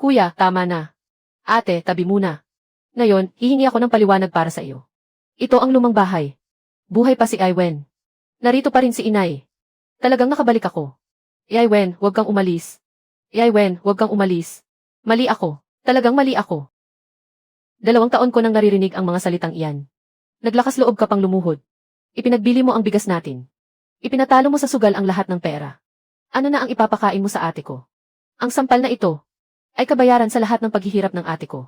Kuya, tama na. Ate, tabi muna. Ngayon, hihingi ako ng paliwanag para sa iyo. Ito ang lumang bahay. Buhay pa si Iwen. Narito pa rin si inay. Talagang nakabalik ako. Iwen, huwag kang umalis. Iwen, huwag kang umalis. Mali ako. Talagang mali ako. 2 taon ko nang naririnig ang mga salitang iyan. Naglakas loob ka pang lumuhod. Ipinagbili mo ang bigas natin. Ipinatalo mo sa sugal ang lahat ng pera. Ano na ang ipapakain mo sa ate ko? Ang sampal na ito ay kabayaran sa lahat ng paghihirap ng ate ko.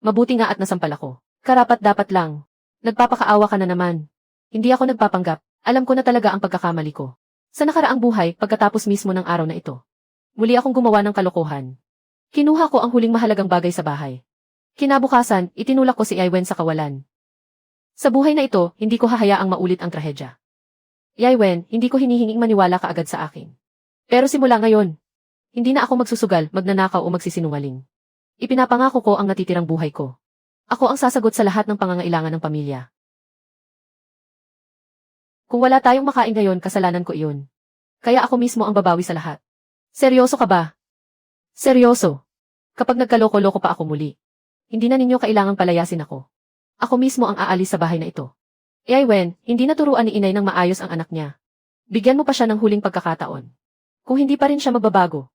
Mabuti nga at nasampal ako. Karapat dapat lang. Nagpapakaawa ka na naman. Hindi ako nagpapanggap. Alam ko na talaga ang pagkakamali ko. Sa nakaraang buhay, pagkatapos mismo ng araw na ito. Muli akong gumawa ng kalokohan. Kinuha ko ang huling mahalagang bagay sa bahay. Kinabukasan, itinulak ko si Iwen sa kawalan. Sa buhay na ito, hindi ko hahayaang maulit ang trahedya. Iwen, hindi ko hinihinging maniwala ka agad sa akin. Pero simula ngayon, hindi na ako magsusugal, magnanakaw o magsisinungaling. Ipinapangako ko ang natitirang buhay ko. Ako ang sasagot sa lahat ng pangangailangan ng pamilya. Kung wala tayong makain ngayon, kasalanan ko iyon. Kaya ako mismo ang babawi sa lahat. Seryoso ka ba? Seryoso. Kapag nagkaloko-loko pa ako muli, hindi na ninyo kailangang palayasin ako. Ako mismo ang aalis sa bahay na ito. Iwen, hindi naturuan ni inay ng maayos ang anak niya. Bigyan mo pa siya ng huling pagkakataon. Kung hindi pa rin siya magbabago,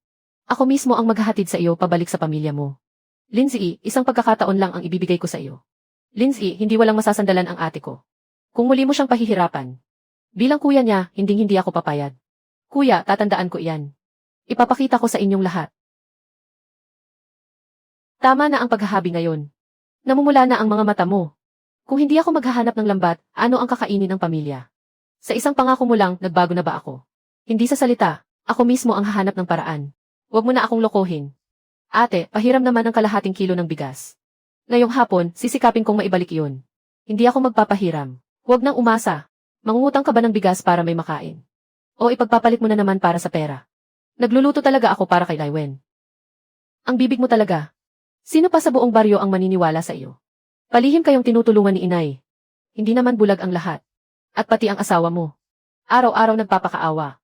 ako mismo ang maghahatid sa iyo pabalik sa pamilya mo. Lindsay, isang pagkakataon lang ang ibibigay ko sa iyo. Lindsay, hindi walang masasandalan ang ate ko. Kung muli mo siyang pahihirapan, bilang kuya niya, hindi ako papayad. Kuya, tatandaan ko iyan. Ipapakita ko sa inyong lahat. Tama na ang paghahabi ngayon. Namumula na ang mga mata mo. Kung hindi ako maghahanap ng lambat, ano ang kakainin ng pamilya? Sa isang pangako mo lang, nagbago na ba ako? Hindi sa salita, ako mismo ang hahanap ng paraan. Huwag mo na akong lokohin. Ate, pahiram naman ng kalahating kilo ng bigas. Ngayong hapon, sisikapin kong maibalik iyon. Hindi ako magpapahiram. Huwag nang umasa. Mangungutang ka ba ng bigas para may makain? O ipagpapalit mo na naman para sa pera? Nagluluto talaga ako para kay Iwen. Ang bibig mo talaga. Sino pa sa buong baryo ang maniniwala sa iyo? Palihim kayong tinutulungan ni inay. Hindi naman bulag ang lahat. At pati ang asawa mo. Araw-araw nagpapakaawa.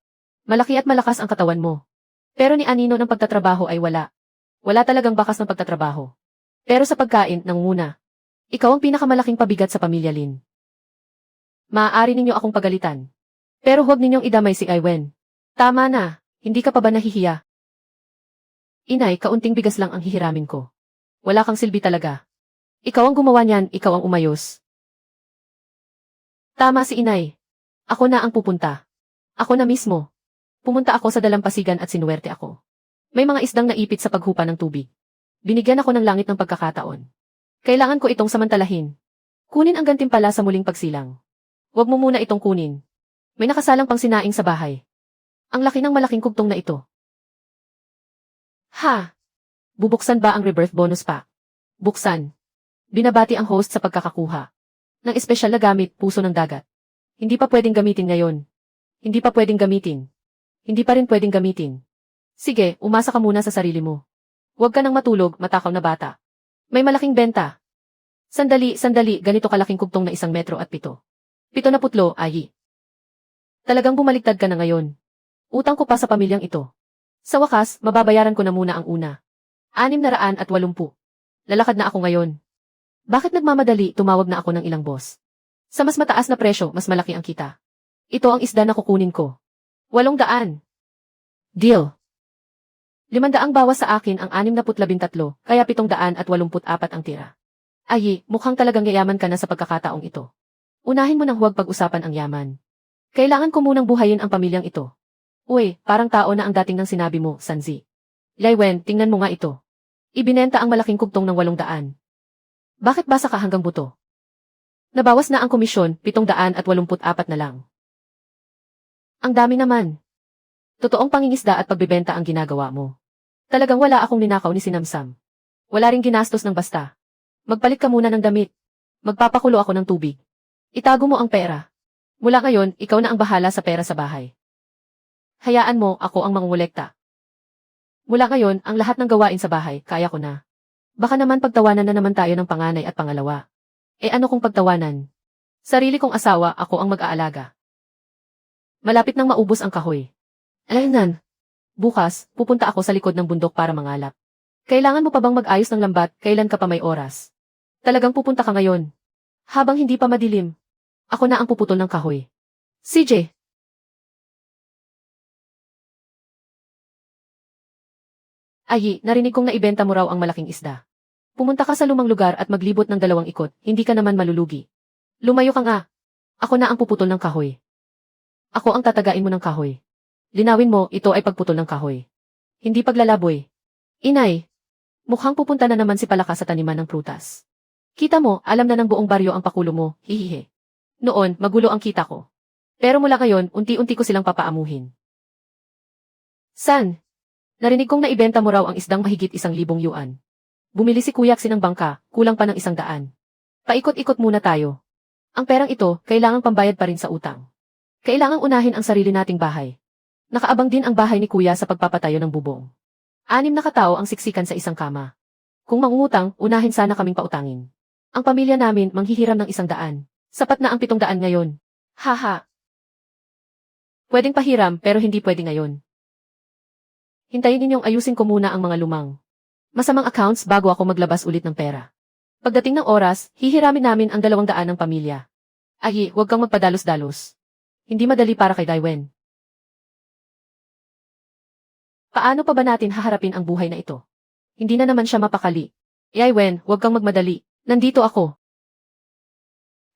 Malaki at malakas ang katawan mo. Pero ni Anino ng pagtatrabaho ay wala. Wala talagang bakas ng pagtatrabaho. Pero sa pagkain, nangunguna. Ikaw ang pinakamalaking pabigat sa pamilya, Lin. Maaari ninyo akong pagalitan. Pero huwag ninyong idamay si Iwen. Tama na, hindi ka pa ba nahihiya? Inay, kaunting bigas lang ang hihiramin ko. Wala kang silbi talaga. Ikaw ang gumawa niyan, ikaw ang umayos. Tama si inay. Ako na ang pupunta. Ako na mismo. Pumunta ako sa dalampasigan at sinuwerte ako. May mga isdang naipit sa paghupa ng tubig. Binigyan ako ng langit ng pagkakataon. Kailangan ko itong samantalahin. Kunin ang gantimpala sa muling pagsilang. Huwag mo muna itong kunin. May nakasalang pang sinaing sa bahay. Ang laki ng malaking kugtong na ito. Ha? Bubuksan ba ang rebirth bonus pack? Buksan. Binabati ang host sa pagkakakuha ng espesyal na gamit, puso ng dagat. Hindi pa pwedeng gamitin ngayon. Hindi pa pwedeng gamitin. Hindi pa rin pwedeng gamitin. Sige, umasa ka muna sa sarili mo. Huwag ka nang matulog, matakaw na bata. May malaking benta. Sandali, ganito kalaking kugtong na 1 metro at 7. 70, ayi. Talagang bumaliktad ka na ngayon. Utang ko pa sa pamilyang ito. Sa wakas, mababayaran ko na muna ang una. 680. Lalakad na ako ngayon. Bakit nagmamadali, tumawag na ako ng ilang boss. Sa mas mataas na presyo, mas malaki ang kita. Ito ang isda na kukunin ko. 800. Deal. 500 bawas sa akin ang 613, kaya 784 ang tira. Ayi, mukhang talagang yayaman ka na sa pagkakataong ito. Unahin mo nang huwag pag-usapan ang yaman. Kailangan ko munang buhayin ang pamilyang ito. Uy, parang tao na ang dating ng sinabi mo, Sanzi. Iwen, tingnan mo nga ito. Ibinenta ang malaking kugtong ng 800. Bakit basa ka hanggang buto? Nabawas na ang komisyon, 784 na lang. Ang dami naman. Totoong pangingisda at pagbebenta ang ginagawa mo. Talagang wala akong ninakaw ni Sinamsam. Wala ring ginastos ng basta. Magpalit ka muna ng damit. Magpapakulo ako ng tubig. Itago mo ang pera. Mula ngayon, ikaw na ang bahala sa pera sa bahay. Hayaan mo, ako ang mangungulekta. Mula ngayon, ang lahat ng gawain sa bahay, kaya ko na. Baka naman pagtawanan na naman tayo ng panganay at pangalawa. Ano kung pagtawanan? Sarili kong asawa, ako ang mag-aalaga. Malapit nang maubos ang kahoy. Aynan. Bukas, pupunta ako sa likod ng bundok para mangalap. Kailangan mo pa bang mag-ayos ng lambat, kailan ka pa may oras? Talagang pupunta ka ngayon. Habang hindi pa madilim. Ako na ang puputol ng kahoy. CJ! Ayi, narinig kong naibenta mo raw ang malaking isda. Pumunta ka sa lumang lugar at maglibot ng 2 ikot, hindi ka naman malulugi. Lumayo ka nga. Ako na ang puputol ng kahoy. Ako ang tatagain mo ng kahoy. Linawin mo, ito ay pagputol ng kahoy. Hindi paglalaboy. Inay, mukhang pupunta na naman si Palaka sa taniman ng prutas. Kita mo, alam na ng buong baryo ang pakulo mo, hihihe. Noon, magulo ang kita ko. Pero mula ngayon, unti-unti ko silang papaamuhin. San? Narinig kong naibenta mo raw ang isdang mahigit 1,000 yuan. Bumili si Kuya Xin ng bangka, kulang pa ng 100. Paikot-ikot muna tayo. Ang perang ito, kailangang pambayad pa rin sa utang. Kailangang unahin ang sarili nating bahay. Nakaabang din ang bahay ni Kuya sa pagpapatayo ng bubong. 6 na katao ang siksikan sa isang kama. Kung mangungutang, unahin sana kaming pautangin. Ang pamilya namin manghihiram ng 100. Sapat na ang 700 ngayon. Haha. Pwedeng pahiram pero hindi pwede ngayon. Hintayin ninyong ayusin ko muna ang mga lumang masamang accounts bago ako maglabas ulit ng pera. Pagdating ng oras, hihiramin namin ang 200 ng pamilya. Ayi, huwag kang magpadalos-dalos. Hindi madali para kay Daiwen. Paano pa ba natin haharapin ang buhay na ito? Hindi na naman siya mapakali. Daiwen, huwag kang magmadali. Nandito ako.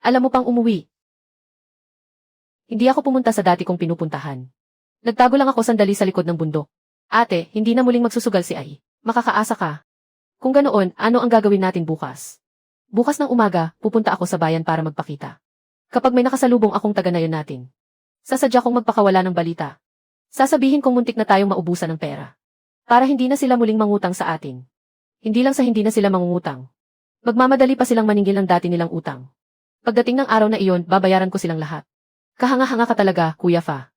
Alam mo pang umuwi. Hindi ako pumunta sa dati kong pinupuntahan. Nagtago lang ako sandali sa likod ng bundok. Ate, hindi na muling magsusugal si Ai. Makakaasa ka. Kung ganoon, ano ang gagawin natin bukas? Bukas ng umaga, pupunta ako sa bayan para magpakita. Kapag may nakasalubong akong taga-nayon natin, sasadya kong magpakawala ng balita. Sasabihin kong muntik na tayong maubusan ng pera. Para hindi na sila muling mangutang sa atin. Hindi lang sa hindi na sila mangungutang. Magmamadali pa silang maningil ng dati nilang utang. Pagdating ng araw na iyon, babayaran ko silang lahat. Kahanga-hanga ka talaga, Kuya Fa.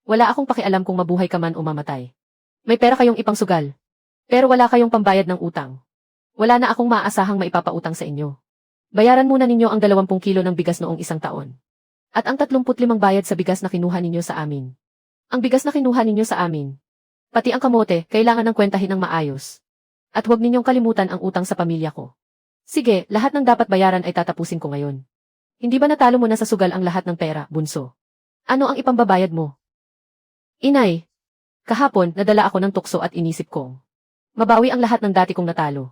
Wala akong pakialam kung mabuhay ka man o mamatay. May pera kayong ipangsugal. Pero wala kayong pambayad ng utang. Wala na akong maaasahang maipapautang sa inyo. Bayaran muna ninyo ang 20 kilo ng bigas noong 1 taon. At ang 35 bayad sa bigas na kinuha ninyo sa amin. Ang bigas na kinuha ninyo sa amin. Pati ang kamote, kailangan ng kwentahin ng maayos. At huwag ninyong kalimutan ang utang sa pamilya ko. Sige, lahat ng dapat bayaran ay tatapusin ko ngayon. Hindi ba natalo mo na sa sugal ang lahat ng pera, bunso? Ano ang ipambabayad mo? Inay, kahapon nadala ako ng tukso at inisip kong mabawi ang lahat ng dati kong natalo.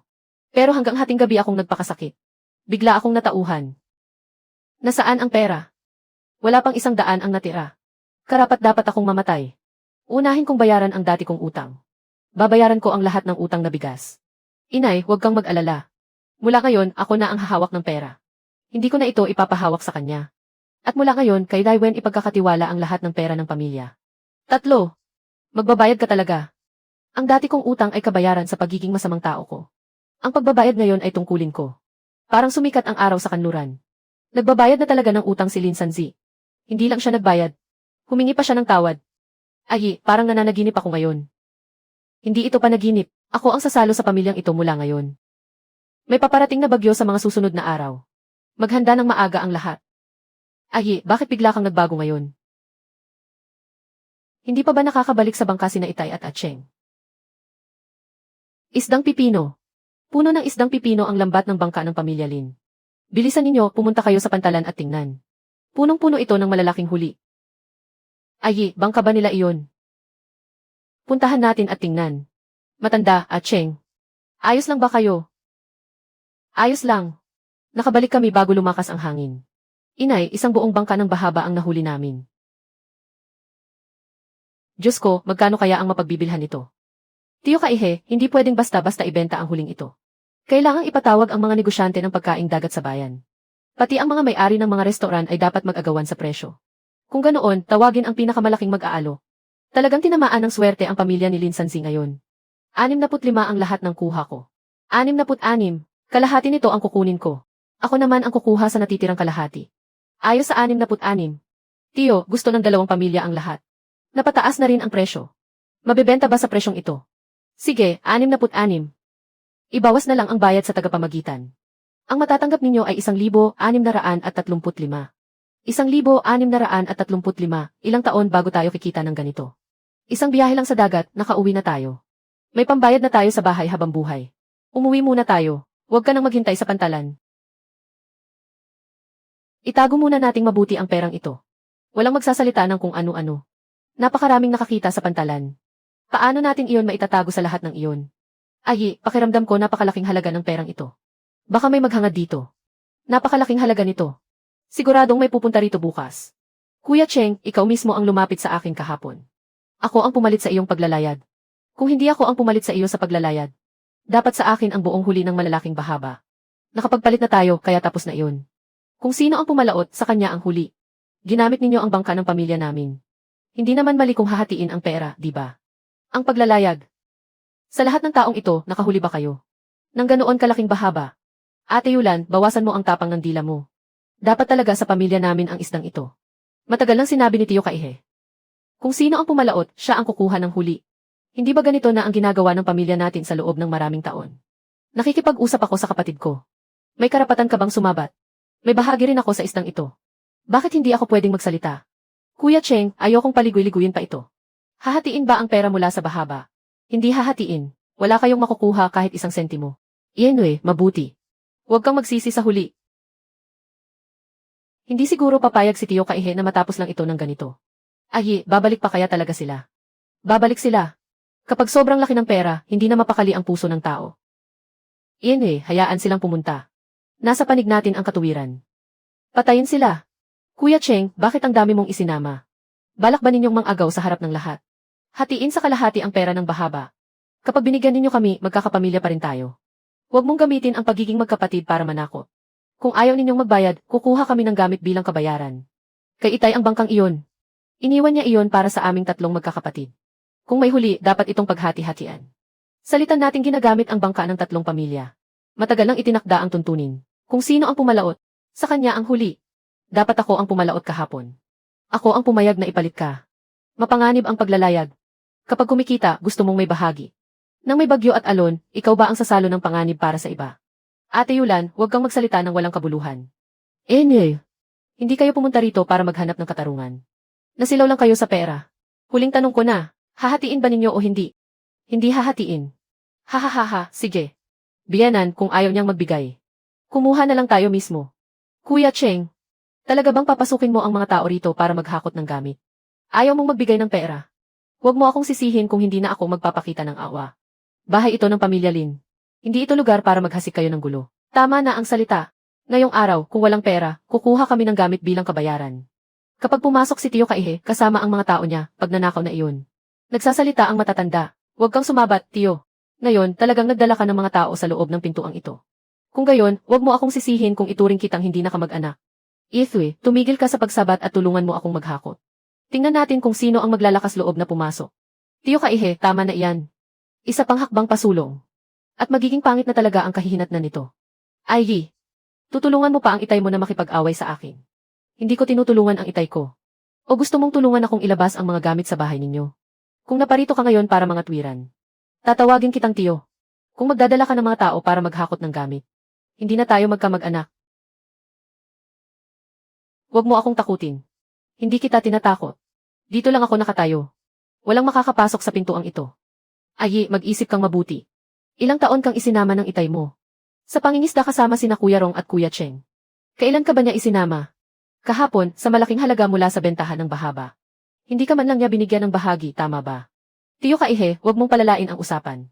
Pero hanggang hating gabi akong nagpakasakit. Bigla akong natauhan. Nasaan ang pera? Wala pang 100 ang natira. Karapat-dapat akong mamatay. Unahin kong bayaran ang dati kong utang. Babayaran ko ang lahat ng utang na bigas. Inay, huwag kang mag-alala. Mula ngayon, ako na ang hahawak ng pera. Hindi ko na ito ipapahawak sa kanya. At mula ngayon, kay Daiwen ipagkakatiwala ang lahat ng pera ng pamilya. 3. Magbabayad ka talaga. Ang dati kong utang ay kabayaran sa pagiging masamang tao ko. Ang pagbabayad ngayon ay tungkulin ko. Parang sumikat ang araw sa kanluran. Nagbabayad na talaga ng utang si Lin Sanzi. Hindi lang siya nagbayad. Humingi pa siya ng tawad. Ayi, parang nananaginip ako ngayon. Hindi ito panaginip. Ako ang sasalo sa pamilyang ito mula ngayon. May paparating na bagyo sa mga susunod na araw. Maghanda ng maaga ang lahat. Ayi, bakit bigla kang nagbago ngayon? Hindi pa ba nakakabalik sa bangka sina Itay at Atcheng? Isdang pipino. Puno ng isdang pipino ang lambat ng bangka ng pamilya Lin. Bilisan ninyo, pumunta kayo sa pantalan at tingnan. Punong-puno ito ng malalaking huli. Ayi, bangka ba nila iyon? Puntahan natin at tingnan. Matanda, Atcheng. Ayos lang ba kayo? Ayos lang. Nakabalik kami bago lumakas ang hangin. Inay, isang buong bangka ng bahaba ang nahuli namin. Diyos ko, magkano kaya ang mapagbibilhan nito? Tiyo Kaihe, hindi pwedeng basta-basta ibenta ang huling ito. Kailangang ipatawag ang mga negosyante ng pagkaing dagat sa bayan. Pati ang mga may-ari ng mga restoran ay dapat mag-agawan sa presyo. Kung ganoon, tawagin ang pinakamalaking mag-aalo. Talagang tinamaan ng swerte ang pamilya ni Lin Sanzi ngayon. 65 ang lahat ng kuha ko. 66, kalahati nito ang kukunin ko. Ako naman ang kukuha sa natitirang kalahati. Ayos sa 66. Tiyo, gusto ng 2 pamilya ang lahat. Napataas na rin ang presyo. Mabebenta ba sa presyong ito? Sige, 66. Ibawas na lang ang bayad sa tagapamagitan. Ang matatanggap ninyo ay 1,635. 1,635, ilang taon bago tayo kikita ng ganito. Isang biyahe lang sa dagat, nakauwi na tayo. May pambayad na tayo sa bahay habang buhay. Umuwi muna tayo, huwag ka nang maghintay sa pantalan. Itago muna nating mabuti ang perang ito. Walang magsasalita ng kung ano-ano. Napakaraming nakakita sa pantalan. Paano natin iyon maitatago sa lahat ng iyon? Ay, pakiramdam ko napakalaking halaga ng perang ito. Baka may maghangad dito. Napakalaking halaga nito. Siguradong may pupunta rito bukas. Kuya Cheng, ikaw mismo ang lumapit sa akin kahapon. Ako ang pumalit sa iyong paglalayad. Kung hindi ako ang pumalit sa iyo sa paglalayad, dapat sa akin ang buong huli ng malalaking bahaba. Nakapagpalit na tayo, kaya tapos na iyon. Kung sino ang pumalaot, sa kanya ang huli. Ginamit ninyo ang bangka ng pamilya namin. Hindi naman mali kung hahatiin ang pera, di ba? Ang paglalayag. Sa lahat ng taong ito, nakahuli ba kayo? Nang ganoon kalaking bahaba. Ate Yulan, bawasan mo ang tapang ng dila mo. Dapat talaga sa pamilya namin ang isdang ito. Matagal nang sinabi ni Tiyo Kaihe. Kung sino ang pumalaot, siya ang kukuha ng huli. Hindi ba ganito na ang ginagawa ng pamilya natin sa loob ng maraming taon? Nakikipag-usap ako sa kapatid ko. May karapatan ka bang sumabat? May bahagi rin ako sa isdang ito. Bakit hindi ako pwedeng magsalita? Kuya Cheng, ayokong paligoy-liguyin pa ito. Hahatiin ba ang pera mula sa bahaba? Hindi hahatiin. Wala kayong makukuha kahit isang sentimo. Iyan mabuti. Huwag kang magsisi sa huli. Hindi siguro papayag si Tiyo Kaihe na matapos lang ito ng ganito. Ay, babalik pa kaya talaga sila? Babalik sila. Kapag sobrang laki ng pera, hindi na mapakali ang puso ng tao. Iyan hayaan silang pumunta. Nasa panig natin ang katuwiran. Patayin sila. Kuya Cheng, bakit ang dami mong isinama? Balak ba ninyong mang-agaw sa harap ng lahat? Hatiin sa kalahati ang pera ng bahaba. Kapag binigyan ninyo kami, magkakapamilya pa rin tayo. Huwag mong gamitin ang pagiging magkapatid para manakot. Kung ayaw ninyong magbayad, kukuha kami ng gamit bilang kabayaran. Kay Itay ang bangkang iyon. Iniwan niya iyon para sa aming tatlong magkakapatid. Kung may huli, dapat itong paghati-hatian. Salitan nating ginagamit ang bangka ng tatlong pamilya. Matagal nang itinakda ang tuntunin. Kung sino ang pumalaot, sa kanya ang huli. Dapat ako ang pumalaot kahapon. Ako ang pumayag na ipalit ka. Mapanganib ang paglalayag. Kapag kumikita, gusto mong may bahagi. Nang may bagyo at alon, ikaw ba ang sasalo ng panganib para sa iba? Ate Yulan, huwag kang magsalita ng walang kabuluhan. Hindi kayo pumunta rito para maghanap ng katarungan. Nasilaw lang kayo sa pera. Huling tanong ko na, hahatiin ba ninyo o hindi? Hindi hahatiin. Hahaha, sige. Biyanan kung ayaw niyang magbigay. Kumuha na lang tayo mismo. Kuya Cheng, talaga bang papasukin mo ang mga tao rito para maghakot ng gamit? Ayaw mong magbigay ng pera. Huwag mo akong sisihin kung hindi na ako magpapakita ng awa. Bahay ito ng pamilya Lin. Hindi ito lugar para maghasik kayo ng gulo. Tama na ang salita. Ngayong araw, kung walang pera, kukuha kami ng gamit bilang kabayaran. Kapag pumasok si Tiyo Kaihe, kasama ang mga tao niya, pag nanakaw na iyon. Nagsasalita ang matatanda. Huwag kang sumabat, Tiyo. Ngayon, talagang nagdala ka ng mga tao sa loob ng pintuang ito. Kung gayon, huwag mo akong sisihin kung ituring kitang hindi na kamag-anak. Ithwe, tumigil ka sa pagsabat at tulungan mo akong maghakot. Tingnan natin kung sino ang maglalakas loob na pumasok. Tiyo Kaihe, tama na iyan. Isa pang hakbang pasulong. At magiging pangit na talaga ang kahihinatnan nito. Ay, tutulungan mo pa ang itay mo na makipag-away sa akin. Hindi ko tinutulungan ang itay ko. O gusto mong tulungan akong ilabas ang mga gamit sa bahay ninyo? Kung naparito ka ngayon para mga tuwiran, tatawagin kitang Tiyo. Kung magdadala ka ng mga tao para maghakot ng gamit, hindi na tayo magkamag-anak. Huwag mo akong takutin. Hindi kita tinatakot. Dito lang ako nakatayo. Walang makakapasok sa pintuang ito. Ay, mag-isip kang mabuti. Ilang taon kang isinama ng itay mo? Sa pangingisda kasama sina Kuya Rong at Kuya Cheng. Kailan ka ba niya isinama? Kahapon, sa malaking halaga mula sa bentahan ng bahaba. Hindi ka man lang niya binigyan ng bahagi, tama ba? Tiyo Kaihe, huwag mong palalain ang usapan.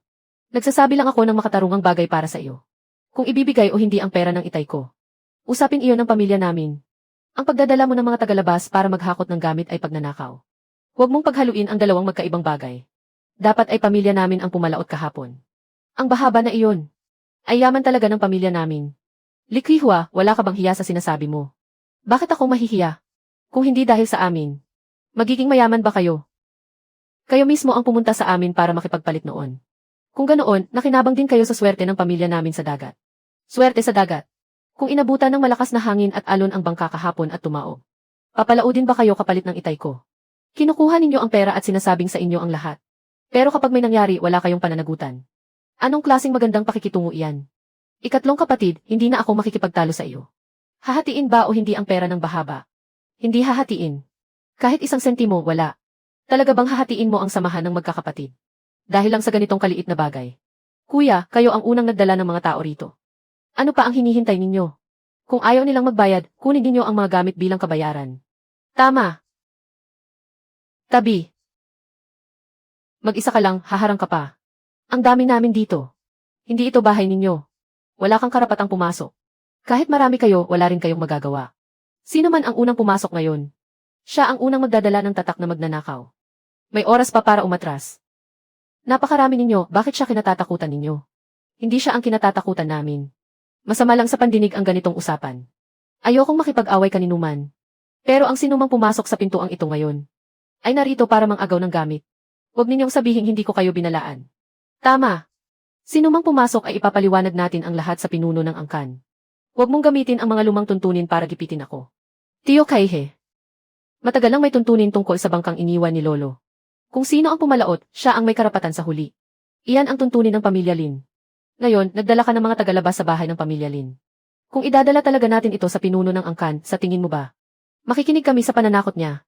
Nagsasabi lang ako ng makatarungang bagay para sa iyo. Kung ibibigay o hindi ang pera ng itay ko. Usapin iyon ng pamilya namin. Ang pagdadala mo ng mga tagalabas para maghakot ng gamit ay pagnanakaw. Huwag mong paghaluin ang dalawang magkaibang bagay. Dapat ay pamilya namin ang pumalaot kahapon. Ang bahaba na iyon. Ay yaman talaga ng pamilya namin. Likhihwa, wala ka bang hiya sa sinasabi mo? Bakit ako mahihiya? Kung hindi dahil sa amin. Magiging mayaman ba kayo? Kayo mismo ang pumunta sa amin para makipagpalit noon. Kung ganoon, nakinabang din kayo sa swerte ng pamilya namin sa dagat. Swerte sa dagat. Kung inabutan ng malakas na hangin at alon ang bangka kahapon at tumaob. Papalaudin ba kayo kapalit ng itay ko? Kinukuha ninyo ang pera at sinasabing sa inyo ang lahat. Pero kapag may nangyari, wala kayong pananagutan. Anong klaseng magandang pakikitungo iyan? Ikatlong kapatid, hindi na ako makikipagtalo sa iyo. Hahatiin ba o hindi ang pera ng bahaba? Hindi hahatiin. Kahit isang sentimo, wala. Talaga bang hahatiin mo ang samahan ng magkakapatid? Dahil lang sa ganitong kaliit na bagay. Kuya, kayo ang unang nagdala ng mga tao rito. Ano pa ang hinihintay ninyo? Kung ayaw nilang magbayad, kunin ninyo ang mga gamit bilang kabayaran. Tama. Tabi. Mag-isa ka lang, haharang ka pa. Ang dami namin dito. Hindi ito bahay ninyo. Wala kang karapatang pumasok. Kahit marami kayo, wala rin kayong magagawa. Sino man ang unang pumasok ngayon? Siya ang unang magdadala ng tatak na magnanakaw. May oras pa para umatras. Napakarami ninyo, bakit siya kinatatakutan ninyo? Hindi siya ang kinatatakutan namin. Masama lang sa pandinig ang ganitong usapan. Ayokong makipag-away kaninuman. Pero ang sinumang pumasok sa pintuang ito ngayon, ay narito para mang-agaw ng gamit. Huwag ninyong sabihin hindi ko kayo binalaan. Tama. Sinumang pumasok ay ipapaliwanag natin ang lahat sa pinuno ng angkan. Huwag mong gamitin ang mga lumang tuntunin para gipitin ako. Tiyo Kaihe. Matagal lang may tuntunin tungkol sa bangkang iniwan ni Lolo. Kung sino ang pumalaot, siya ang may karapatan sa huli. Iyan ang tuntunin ng Pamilya Lin. Ngayon, nagdala ka ng mga tagalabas sa bahay ng Pamilya Lin. Kung idadala talaga natin ito sa pinuno ng angkan, sa tingin mo ba? Makikinig kami sa pananakot niya.